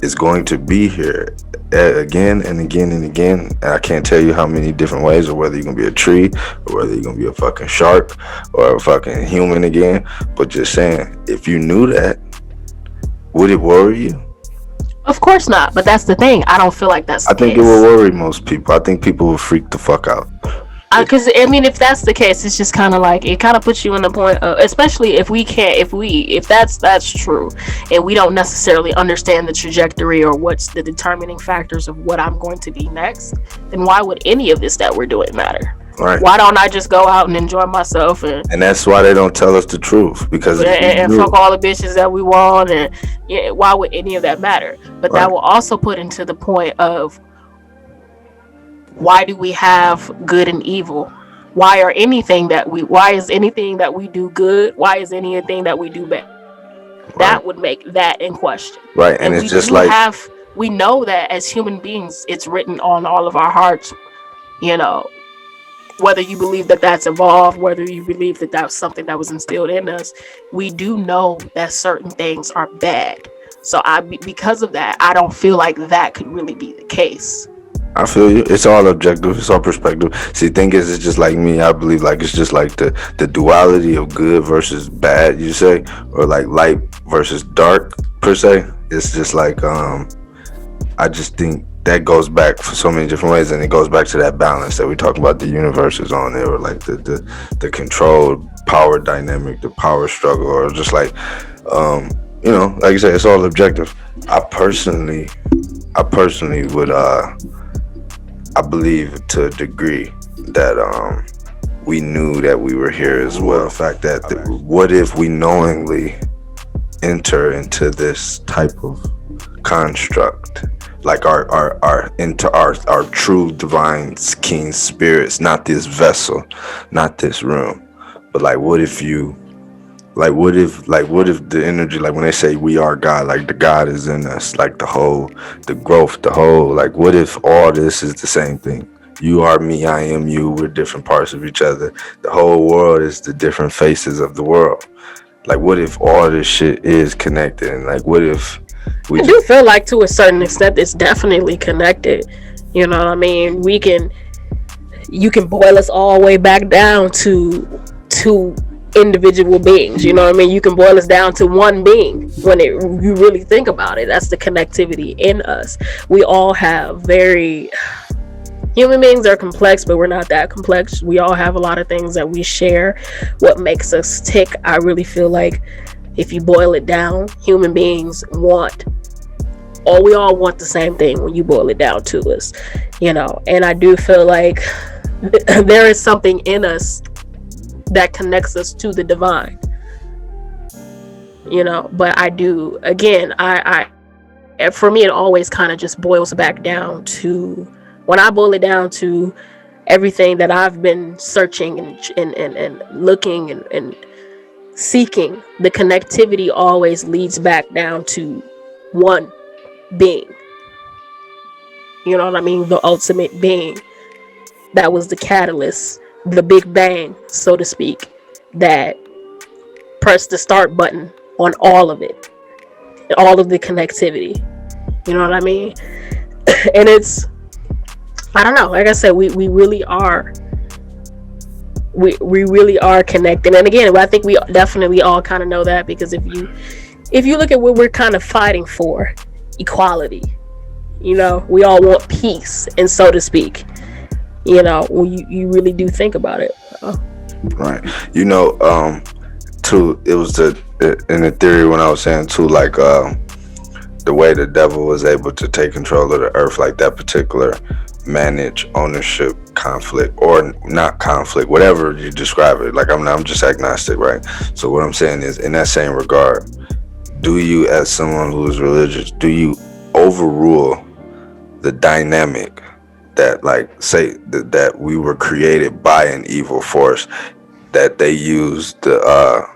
is going to be here again and again and again, and I can't tell you how many different ways, or whether you're gonna be a tree, or whether you're gonna be a fucking shark, or a fucking human again, but just saying, if you knew that, would it worry you? Of course not, but that's the thing. I don't feel like that's the case. I think it will worry most people. I think people will freak the fuck out. Because I mean, if that's the case, it's just kind of like, it kind of puts you in the point of, especially if that's true, and we don't necessarily understand the trajectory or what's the determining factors of what I'm going to be next, then why would any of this that we're doing matter? Right. Why don't I just go out and enjoy myself? And that's why they don't tell us the truth, because and fuck all the bitches that we want, and yeah, why would any of that matter? But that will also put into the point of, why do we have good and evil? Why is anything that we do good? Why is anything that we do bad? Right. That would make that in question. Right. And it's just like, we know that as human beings, it's written on all of our hearts, whether you believe that that's evolved, whether you believe that that's something that was instilled in us, we do know that certain things are bad. So because of that, I don't feel like that could really be the case. I feel you. It's all objective. It's all perspective. See, thing is, it's just like me. I believe like it's just like the duality of good versus bad, you say, or like light versus dark per se. It's just like I just think that goes back for so many different ways, and it goes back to that balance that we talk about. The universe is on there, or like the controlled power dynamic, the power struggle, or just like like you said, it's all objective. I personally would I believe to a degree that we knew that we were here as well. The fact that what if we knowingly enter into this type of construct, like our into our true divine king spirits, not this vessel, not this room, but like what if the energy, like when they say we are God, like the God is in us, like the growth, like what if all this is the same thing? You are me, I am you, we're different parts of each other. The whole world is the different faces of the world. Like what if all this shit is connected? And like what if I do feel like to a certain extent it's definitely connected. You know what I mean? You can boil us all the way back down to individual beings. You know what I mean? You can boil us down to one being when you really think about it. That's the connectivity in us. We all have human beings are complex, but we're not that complex. We all have a lot of things that we share. What makes us tick, I really feel like, if you boil it down, human beings we all want the same thing when you boil it down to us, and I do feel like there is something in us that connects us to the divine, but I do, again, I for me, it always kind of just boils back down to, when I boil it down to everything that I've been searching and looking and seeking, the connectivity always leads back down to one being. You know what I mean? The ultimate being. That was the catalyst, the big bang, so to speak, that pressed the start button on all of it, all of the connectivity. You know what I mean? And it's, I don't know, like I said, we really are we really are connected. And again, I think we definitely all kind of know that, because if you look at what we're kind of fighting for, equality, we all want peace, and so to speak, when you really do think about it. Right. Too, it was in the theory when I was saying too, like the way the devil was able to take control of the earth, like that particular manage ownership conflict, or not conflict, whatever you describe it. Like I'm just agnostic, right? So what I'm saying is, in that same regard, do you, as someone who is religious, do you overrule the dynamic that, like, say that we were created by an evil force, that they use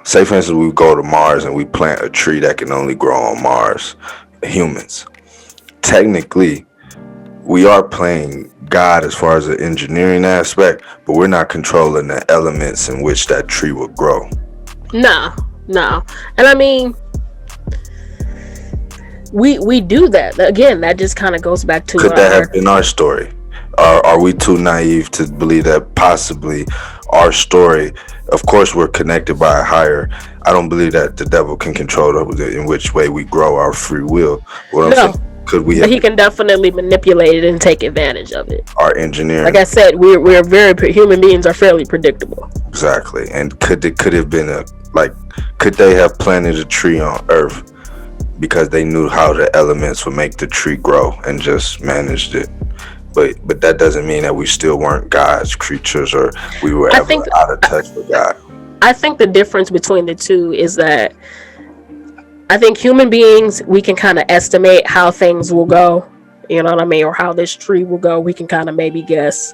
say for instance we go to Mars and we plant a tree that can only grow on Mars, humans, technically we are playing God as far as the engineering aspect, but we're not controlling the elements in which that tree will grow. No. And I mean, we do that. Again, that just kind of goes back to, could that have been our story? Are we too naive to believe that possibly our story, of course we're connected by a higher, I don't believe that the devil can control in which way we grow our free will. What I'm saying, could we he can definitely manipulate it and take advantage of it. Our engineering, like I said, we're very, human beings are fairly predictable. Exactly. And could have been could they have planted a tree on Earth because they knew how the elements would make the tree grow and just managed it? But that doesn't mean that we still weren't God's creatures, or we were ever out of touch with God. I think the difference between the two is that I think human beings, we can kind of estimate how things will go, you know what I mean, or how this tree will go. We can kind of maybe guess,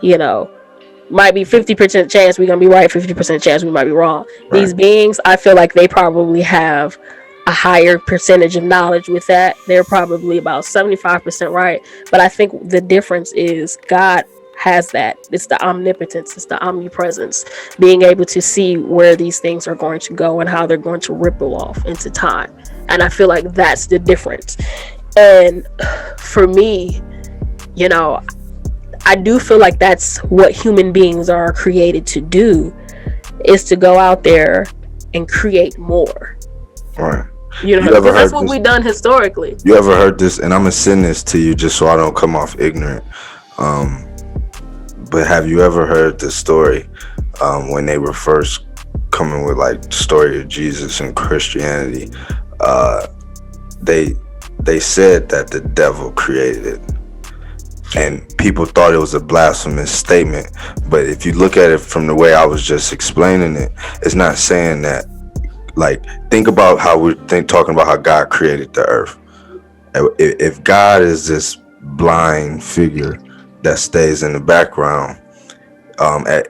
might be 50% chance we're going to be right, 50% chance we might be wrong. Right. These beings, I feel like they probably have a higher percentage of knowledge with that. They're probably about 75% right. But I think the difference is God has that. It's the omnipotence, it's the omnipresence, being able to see where these things are going to go and how they're going to ripple off into time. And I feel like that's the difference. And for me, I do feel like that's what human beings are created to do, is to go out there and create more. Right. You know, because that's what we've done historically. You ever heard this? And I'm gonna send this to you just so I don't come off ignorant. But have you ever heard the story when they were first coming with like the story of Jesus and Christianity? They said that the devil created it, and people thought it was a blasphemous statement. But if you look at it from the way I was just explaining it, it's not saying that. Like, think about how we're talking about how God created the earth. If God is this blind figure that stays in the background,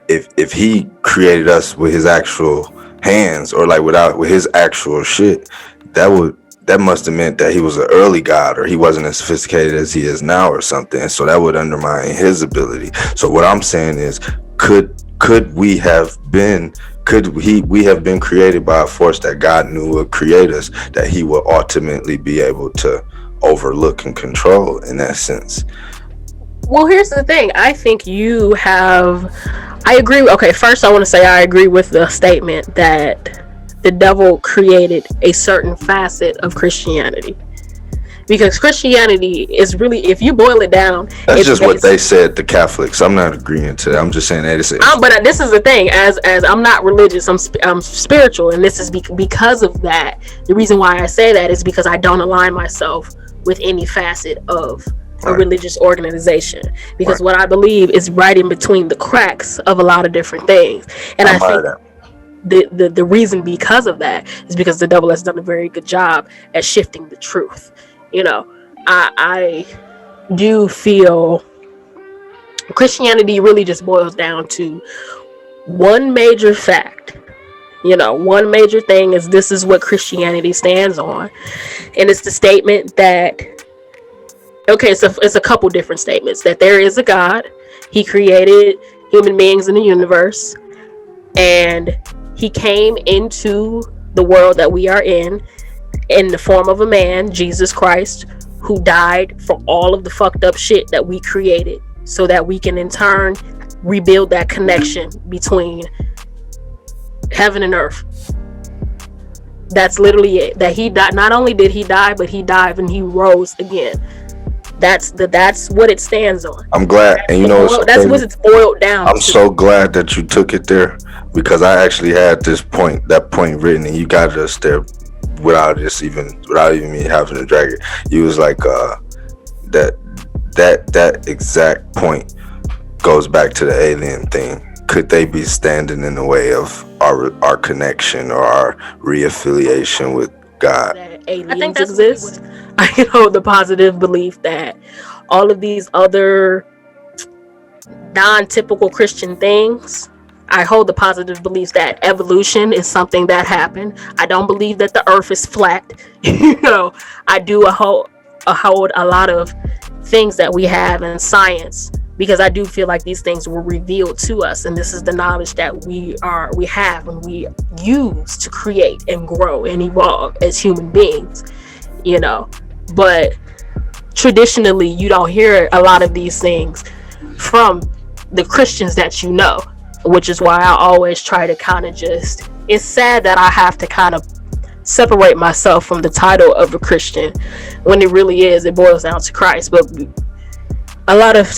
if he created us with his actual hands, or like with his actual shit, that must have meant that he was an early God, or he wasn't as sophisticated as he is now or something. So that would undermine his ability. So what I'm saying is, we have been created by a force that God knew would create us, that he would ultimately be able to overlook and control in that sense? Well, here's the thing. I think I agree. Okay, first I want to say I agree with the statement that the devil created a certain facet of Christianity. Because Christianity is really, if you boil it down, that's just what they said, the Catholics. I'm not agreeing to that. I'm just saying that it's. But this is the thing. As I'm not religious, I'm spiritual, and this is because of that. The reason why I say that is because I don't align myself with any facet of a religious organization. Because what I believe is right in between the cracks of a lot of different things, and I think the reason because of that is because the devil has done a very good job at shifting the truth. You know, I do feel Christianity really just boils down to one major fact. You know, one major thing is this is what Christianity stands on. And it's the statement that, okay, it's a couple different statements. That there is a God. He created human beings in the universe. And he came into the world that we are in the form of a man, Jesus Christ, who died for all of the fucked up shit that we created, so that we can in turn rebuild that connection between heaven and earth. That's literally it. That he died. Not only did he die, but he died and he rose again. That's what it stands on. I'm glad, and you know, that's what it's boiled down. I'm so glad that you took it there, because I actually had that point written, and you got us there without even me having to drag it. You was like, that exact point goes back to the alien thing. Could they be standing in the way of our connection or our reaffiliation with God? I think that exists. I hold the positive belief that all of these other non-typical Christian things, I hold the positive belief that evolution is something that happened. I don't believe that the earth is flat. You know, I do hold a lot of things that we have in science, because I do feel like these things were revealed to us, and this is the knowledge that we have and we use to create and grow and evolve as human beings, you know. But traditionally, you don't hear a lot of these things from the Christians that you know, which is why I always try to kind of it's sad that I have to kind of separate myself from the title of a Christian, when it really it boils down to Christ. But a lot of,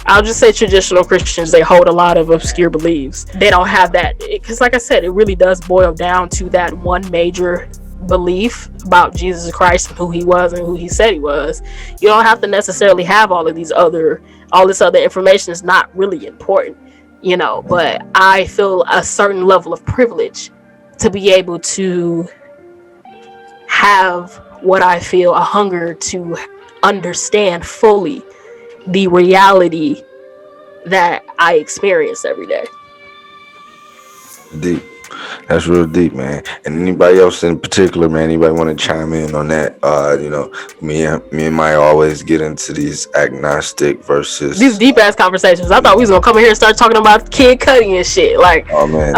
I'll just say traditional Christians, they hold a lot of obscure beliefs. They don't have that, because like I said, it really does boil down to that one major belief about Jesus Christ and who he was and who he said he was. You don't have to necessarily have all this other information. Is not really important, you know. But I feel a certain level of privilege to be able to have what I feel a hunger to understand fully the reality that I experience every day. Deep. That's real deep, man. And anybody else in particular, man, anybody want to chime in on that? You know, me and Maya always get into these agnostic versus these deep ass conversations. I thought we was gonna come in here and start talking about Kid Cudi and shit. Like, oh man,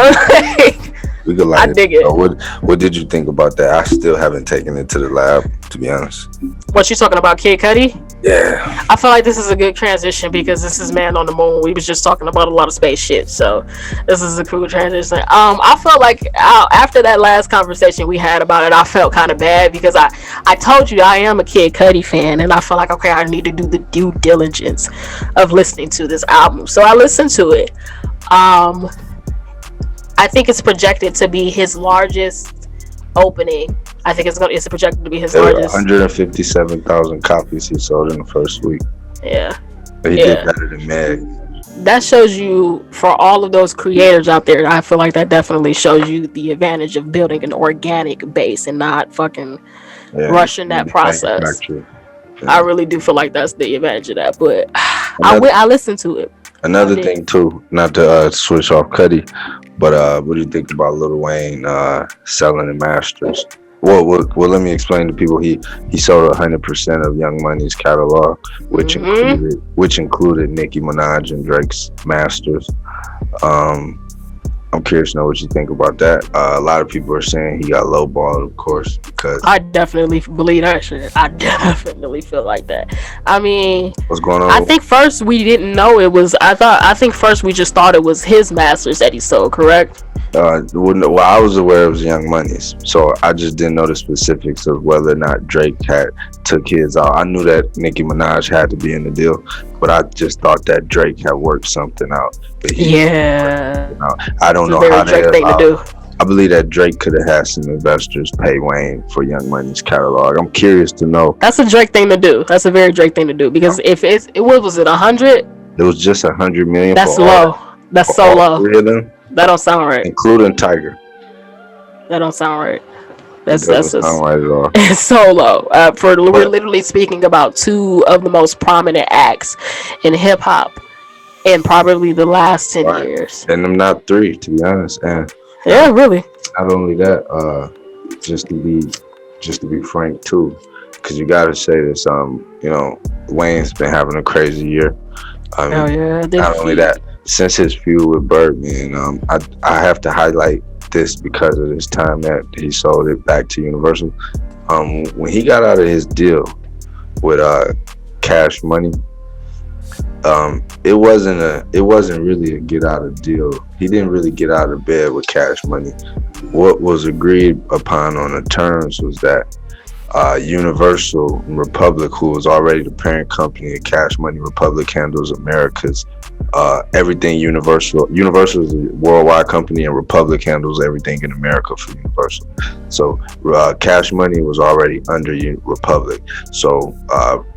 We could I light it. dig it. So what did you think about that? I still haven't taken it to the lab, to be honest. What you talking about, Kid Cudi? Yeah. I feel like this is a good transition because this is Man on the Moon. We was just talking about a lot of space shit, so this is a cool transition. I felt like after that last conversation we had about it, I felt kind of bad because I told you I am a Kid Cudi fan, and I felt like, okay, I need to do the due diligence of listening to this album. So I listened to it. I think it's projected to be his largest opening. I think it's projected to be his largest. 157,000 copies he sold in the first week. Yeah. But he did better than Meg. That shows you, for all of those creators out there, I feel like that definitely shows you the advantage of building an organic base and not fucking rushing that process. Yeah. I really do feel like that's the advantage of that. But I listened to it. Another thing too, not to switch off Cudi, but what do you think about Lil Wayne selling the masters? Well, let me explain to people. He sold 100% of Young Money's catalog, which included Nicki Minaj and Drake's masters. I'm curious to know what you think about that. A lot of people are saying he got lowballed, of course, because I definitely believe that shit. I definitely feel like that. I mean, what's going on? I think first we didn't know it was. I think first we just thought it was his masters that he sold. Correct? Well, I was aware it was Young Money's, so I just didn't know the specifics of whether or not Drake had took his out. I knew that Nicki Minaj had to be in the deal, but I just thought that Drake had worked something out. But I don't know how Drake thing to do. I believe that Drake could have had some investors pay Wayne for Young Money's catalog. I'm curious to know. That's a Drake thing to do. That's a very Drake thing to do, because if what was it, 100? It was just 100 million. That's low. That's so low. Three of them. That don't sound right. Including Tiger. That don't sound right. That's just sound right at all. It's so low. We're literally speaking about two of the most prominent acts in hip hop in probably the last 10 years. And I'm not three, to be honest. And yeah, really. Not only that, just to be frank too, because you gotta say this. Wayne's been having a crazy year. Not only that. Since his feud with Birdman, I have to highlight this because of this time that he sold it back to Universal. When he got out of his deal with Cash Money, it wasn't really a get out of deal. He didn't really get out of bed with Cash Money. What was agreed upon on the terms was that Universal Republic, who was already the parent company of Cash Money, Republic handles America's everything. Universal is a worldwide company, and Republic handles everything in America for Universal. So Cash Money was already under Republic. So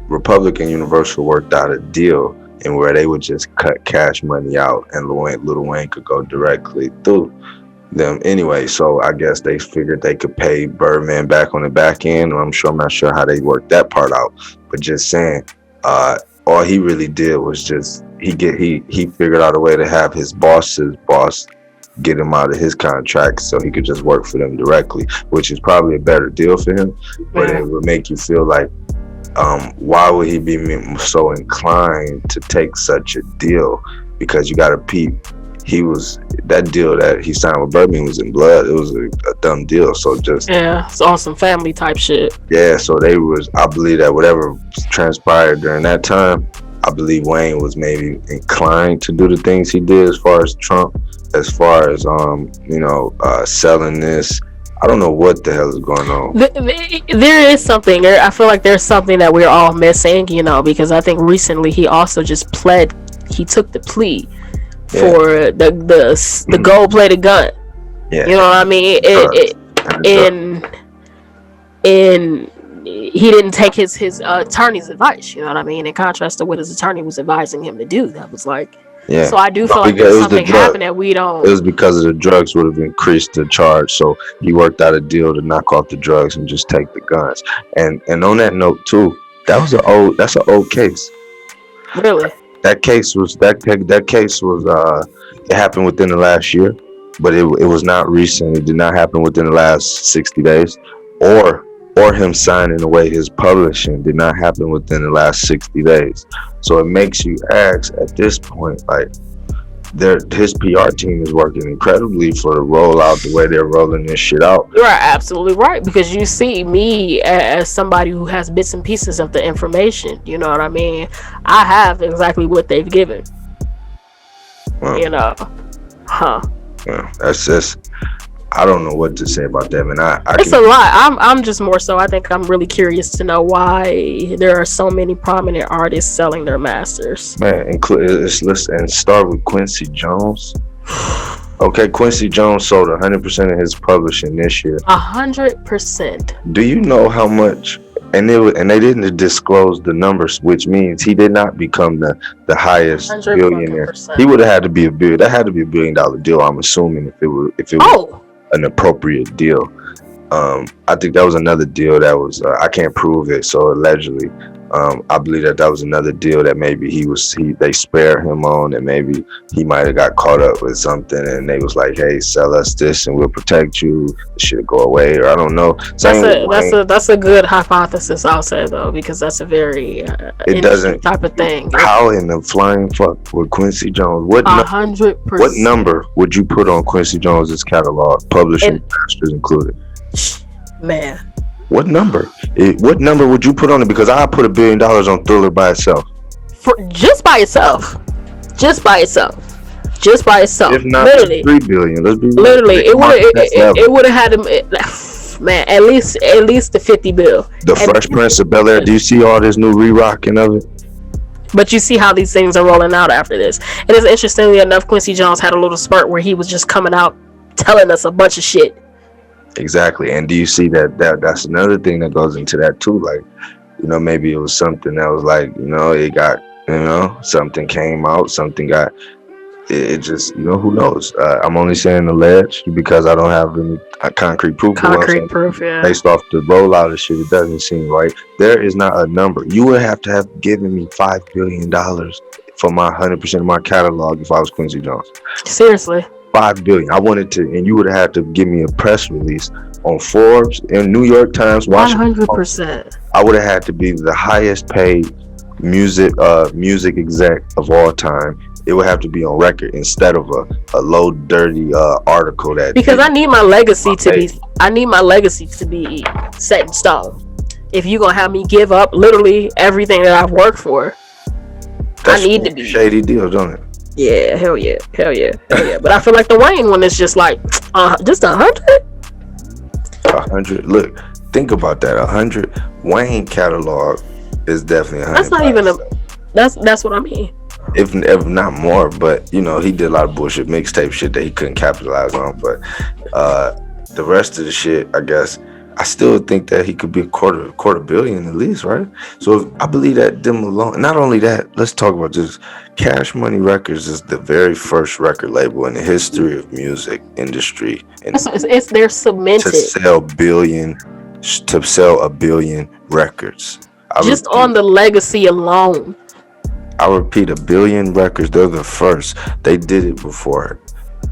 Republic and Universal worked out a deal in where they would just cut Cash Money out, and Lil Wayne could go directly through them anyway. So I guess they figured they could pay Birdman back on the back end. I'm not sure how they worked that part out, but just saying, all he really did was just he figured out a way to have his boss's boss get him out of his contract so he could just work for them directly, which is probably a better deal for him. But it would make you feel like, why would he be so inclined to take such a deal? Because you got to peep, that deal that he signed with Birdman was in blood. It was a dumb deal. So it's on some family type shit. Yeah, so I believe that whatever transpired during that time, I believe Wayne was maybe inclined to do the things he did as far as Trump, as far as selling this. I don't know what the hell is going on. There is something. I feel like there's something that we're all missing, because I think recently he also just pled. He took the plea for the gold-plated gun. Yeah. You know what I mean? And he didn't take his attorney's advice. You know what I mean? In contrast to what his attorney was advising him to do, that was like. Yeah. So I do feel like there's something happening that we don't. It was because of the drugs would have increased the charge. So he worked out a deal to knock off the drugs and just take the guns. And on that note too, that's an old case. Really? That case was it happened within the last year, but it was not recent. It did not happen within the last 60 days, or him signing away his publishing did not happen within the last 60 days. So it makes you ask at this point, like, his PR team is working incredibly for the rollout the way they're rolling this shit out. You're absolutely right, because you see me as somebody who has bits and pieces of the information. You know what I mean? I have exactly what they've given. Well, you know, that's just. I don't know what to say about that, man. It's a lot. I'm just more so. I think I'm really curious to know why there are so many prominent artists selling their masters. Man, and start with Quincy Jones. Okay, Quincy Jones sold 100% of his publishing this year. 100%. Do you know how much? And they didn't disclose the numbers, which means he did not become the highest billionaire. He would have had to be a billion. That had to be $1 billion deal. I'm assuming if it was an appropriate deal. I think that was another deal that was I can't prove it, so allegedly I believe that was another deal that maybe they spared him on, and maybe he might have got caught up with something and they was like, hey, sell us this and we'll protect you, it should go away, or I don't know. That's a good hypothesis, I'll say, though, because that's a very it doesn't type of thing. How in the flying fuck with Quincy Jones, what 100%. What number would you put on Quincy Jones's catalog, publishing masters included? Man, what number would you put on it? Because I put $1 billion on Thriller by itself. Just by itself. If not, literally $3 billion. Let's be literally it would have had him, man, at least the 50 bill. The Fresh Prince of Bel-Air. Do you see all this new re-rocking of it? But you see how these things are rolling out after this. And it's interestingly enough, Quincy Jones had a little spurt where he was just coming out telling us a bunch of shit. Exactly. And do you see that's another thing that goes into that too? Like, maybe it was something that was like, it got, something came out, something got, it just, who knows? I'm only saying alleged because I don't have any concrete proof. Yeah. Based off the rollout of shit, it doesn't seem right. There is not a number. You would have to have given me $5 billion for my 100% of my catalog if I was Quincy Jones. Seriously. $5 billion. I wanted to, and you would have had to give me a press release on Forbes and New York Times. 100%. I would have had to be the highest paid music exec of all time. It would have to be on record instead of a low dirty article that. Because I need my legacy to be set in stone. If you gonna have me give up literally everything that I've worked for, I need to be shady deal, don't it? Yeah, hell yeah. But I feel like the Wayne one is just like, just 100. 100. Look, think about that. 100. Wayne catalog is definitely 100. That's not even That's what I mean. If not more, but he did a lot of bullshit mixtape shit that he couldn't capitalize on. But the rest of the shit, I guess, I still think that he could be a quarter billion at least, right? So if I believe that them alone. Not only that, let's talk about this. Cash Money Records is the very first record label in the history of music industry, and they're cemented to sell a billion records. Just on the legacy alone. I repeat, 1 billion records. They're the first. They did it before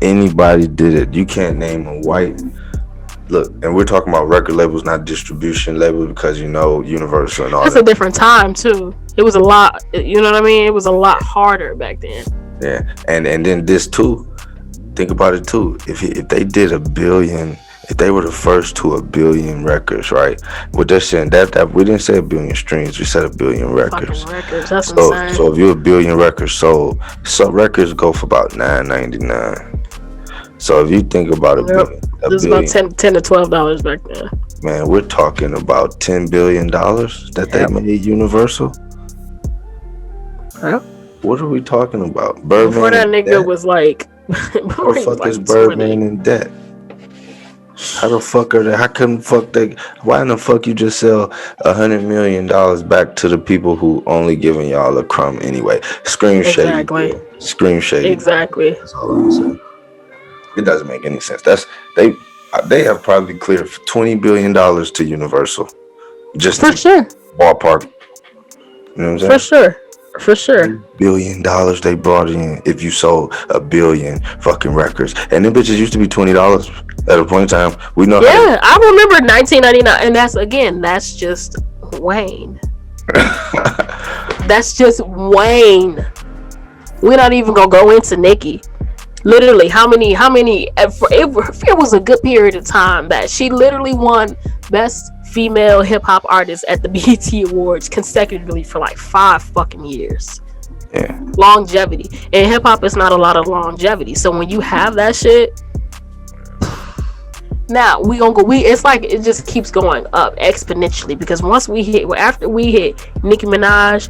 anybody did it. You can't name a white. Look, and we're talking about record labels, not distribution labels, because Universal and all that. That's a different time too. It was a lot. You know what I mean? It was a lot harder back then. Yeah, and then this too. Think about it too. If they did 1 billion, if they were the first to 1 billion records, right? What they're saying that we didn't say 1 billion streams, we said 1 billion records. That's insane. So if you're 1 billion records sold, some records go for about $9.99. So if you think about it, it was about $10 to $12 back then. Man, we're talking about $10 billion that they made Universal. Yep. What are we talking about? Birdman. Before that nigga was like, what the fuck is Birdman in debt? How the fuck are they? How come fuck they? Why in the fuck you just sell $100 million back to the people who only giving y'all a crumb anyway? Scream shady. Exactly. Scream shady. Exactly. That's all I'm saying. It doesn't make any sense. They have probably cleared $20 billion to Universal, just for sure. Ballpark. You know what I'm saying? For sure. $1 billion they brought in if you sold 1 billion fucking records, and them bitches used to be $20 at a point in time. We know. Yeah, I remember 1999, and that's just Wayne. That's just Wayne. We're not even gonna go into Nicki. Literally, how many? It was a good period of time that she literally won Best Female Hip Hop Artist at the BET Awards consecutively for like 5 fucking years. Yeah. Longevity. And hip hop is not a lot of longevity. So when you have that shit, now we gonna go. It's like it just keeps going up exponentially because after we hit Nicki Minaj,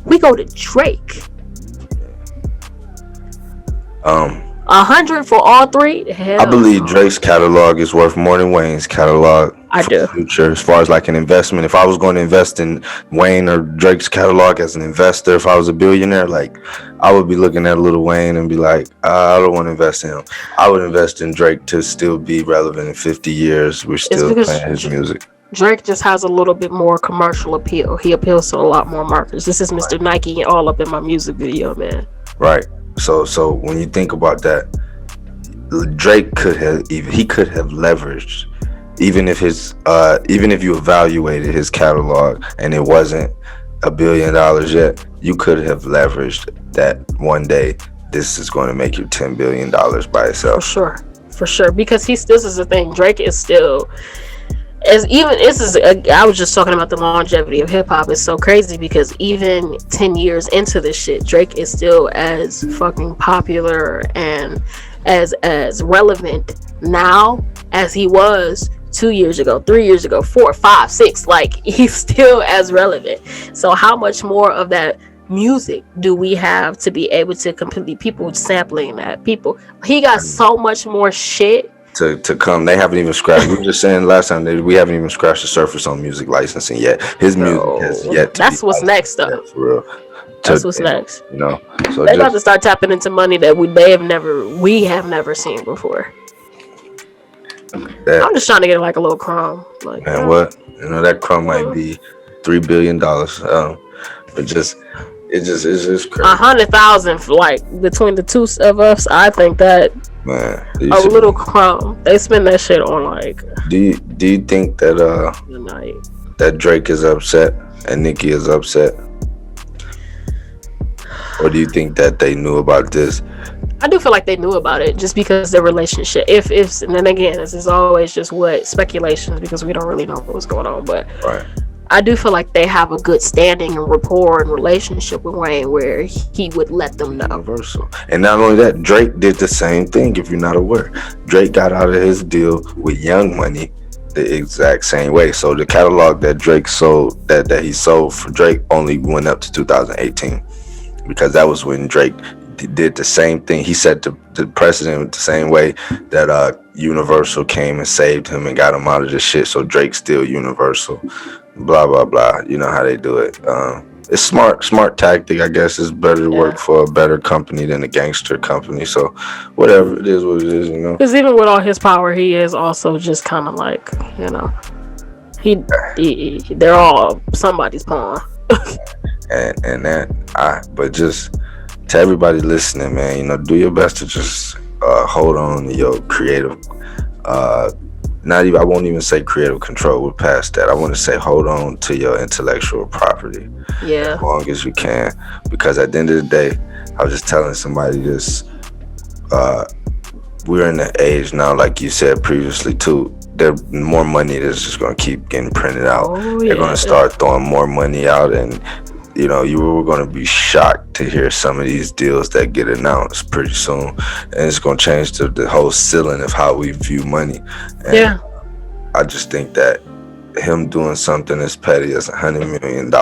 we go to Drake. 100 for all three. Hell, I believe Drake's catalog is worth more than Wayne's catalog. I do. The future, as far as like an investment. If I was going to invest in Wayne or Drake's catalog as an investor, if I was a billionaire, like I would be looking at Lil Wayne and be like, I don't want to invest in him. I would invest in Drake to still be relevant in 50 years. We're still playing his music. Drake just has a little bit more commercial appeal. He appeals to a lot more markets. This is Mr. Nike all up in my music video, man. Right. So when you think about that, Drake could have leveraged, even if you evaluated his catalog and it wasn't $1 billion yet, you could have leveraged that one day. This is going to make you $10 billion by itself. For sure. Because this is the thing. Drake is still. I was just talking about the longevity of hip hop. It's so crazy because even 10 years into this shit, Drake is still as fucking popular and as relevant now as he was 2 years ago, 3 years ago, 4, 5, 6. Like, he's still as relevant. So how much more of that music do we have to be able to completely people sampling that? He got so much more shit to come. They haven't even scratched. We were just saying last time that we haven't even scratched the surface on music licensing yet. His music has yet to That's what's next, though. For real. That's what's next. You know, so they got to start tapping into money that we have never seen before. I'm just trying to get like a little crumb. Like, man, what? You know, that crumb might be $3 billion. But it's just crazy. 100,000 for like between the two of us. I think that. Man, a little crumb. They spend that shit on like. Do you think that that Drake is upset and Nicki is upset, or do you think that they knew about this? I do feel like they knew about it just because their relationship. If and then again, this is always just speculations because we don't really know what's going on. But right. I do feel like they have a good standing and rapport and relationship with Wayne where he would let them know. Universal. And not only that, Drake did the same thing, if you're not aware. Drake got out of his deal with Young Money the exact same way. So the catalog that Drake sold, that he sold for Drake only went up to 2018. Because that was when Drake did the same thing. He set the precedent the same way that Universal came and saved him and got him out of this shit. So Drake's still Universal. Blah blah blah. You know how they do it. It's smart tactic. I guess it's better to work for a better company than a gangster company. So whatever it is, what it is, you know. Because even with all his power, he is also just kind of like, you know, they're all somebody's pawn. But just to everybody listening, man, you know, do your best to just hold on to your creative. I won't even say creative control. We're past that. I want to say hold on to your intellectual property as long as you can, because at the end of the day, I was just telling somebody this. We're in the age now, like you said previously too. There's more money that's just gonna keep getting printed out. They're gonna start throwing more money out, and you know, you were going to be shocked to hear some of these deals that get announced pretty soon. And it's going to change the whole ceiling of how we view money. And I just think that him doing something as petty as $100 million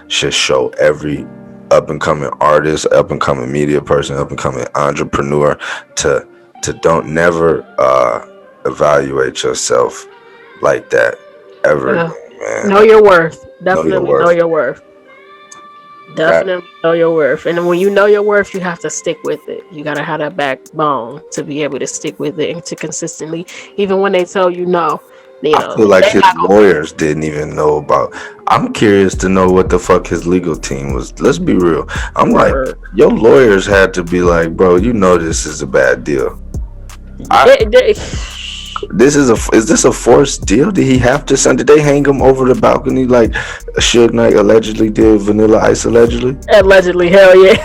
should show every up-and-coming artist, up-and-coming media person, up-and-coming entrepreneur to don't never evaluate yourself like that ever, man. Know your worth. Definitely know your worth. Definitely know your worth. And when you know your worth, you have to stick with it. You gotta have that backbone to be able to stick with it and to consistently, even when they tell you no. You know, I feel like his lawyers didn't even know about. I'm curious to know what the fuck his legal team was. Let's be real. I'm like, your lawyers had to be like, bro, you know this is a bad deal. Is this a forced deal? Did he have to send? Did they hang him over the balcony like Suge Knight allegedly did? Vanilla Ice allegedly. Allegedly, hell yeah.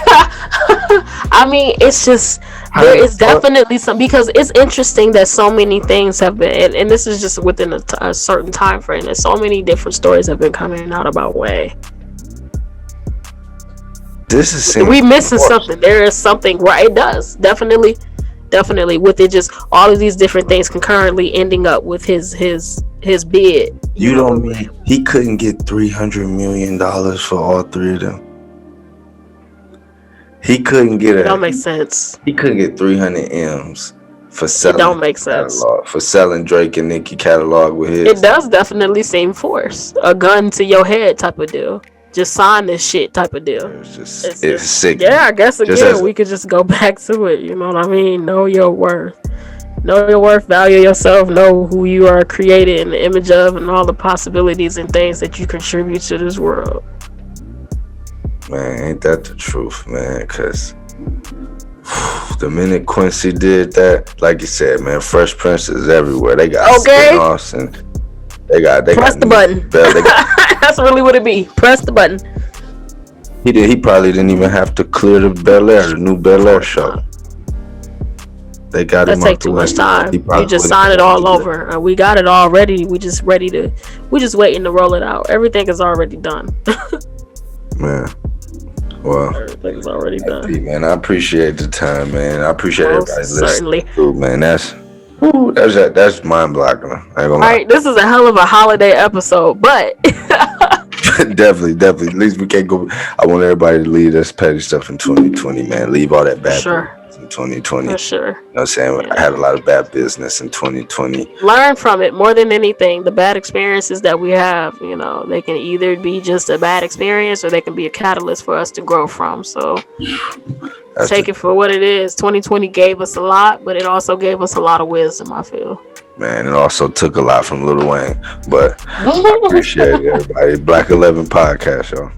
I mean, it's just there is definitely some, because it's interesting that so many things have been, and this is just within a certain time frame. That so many different stories have been coming out about Way. This is we missing something. There is something, right? It does definitely with it, just all of these different things concurrently ending up with his bid. You don't mean he couldn't get $300 million for all three of them? He couldn't get it. Don't make sense. He couldn't get 300 M's for selling. It don't make sense. For selling Drake and Nicki catalog with his. It does definitely seem forced. A gun to your head type of deal. Just sign this shit type of deal. It's sick. Yeah, I guess again we could just go back to it. You know what I mean? Know your worth. Know your worth. Value yourself. Know who you are created in the image of, and all the possibilities and things that you contribute to this world. Man, ain't that the truth, man? Because the minute Quincy did that, like you said, man, Fresh Prince is everywhere. They got spin-offs and they press got the button. That's really what it be. Press the button. He probably didn't even have to clear the Bel Air, the new Bel Air show. They got that him. That take too much time. You just sign it all over. We got it already. We just waiting to roll it out. Everything is already done. Man. Well, everything's already done. Man, I appreciate the time, man. I appreciate everybody listening. Certainly. Ooh, man, that's mind blocking. All right, this is a hell of a holiday episode, but definitely. At least we can't go. I want everybody to leave this petty stuff in 2020, man. Leave all that bad business in 2020. For sure. You know what I'm saying? Yeah. I had a lot of bad business in 2020. Learn from it more than anything. The bad experiences that we have, they can either be just a bad experience or they can be a catalyst for us to grow from. So take it for what it is. 2020 gave us a lot, but it also gave us a lot of wisdom, I feel. Man, it also took a lot from Lil Wayne, but I appreciate it, everybody. Black 11 podcast, y'all.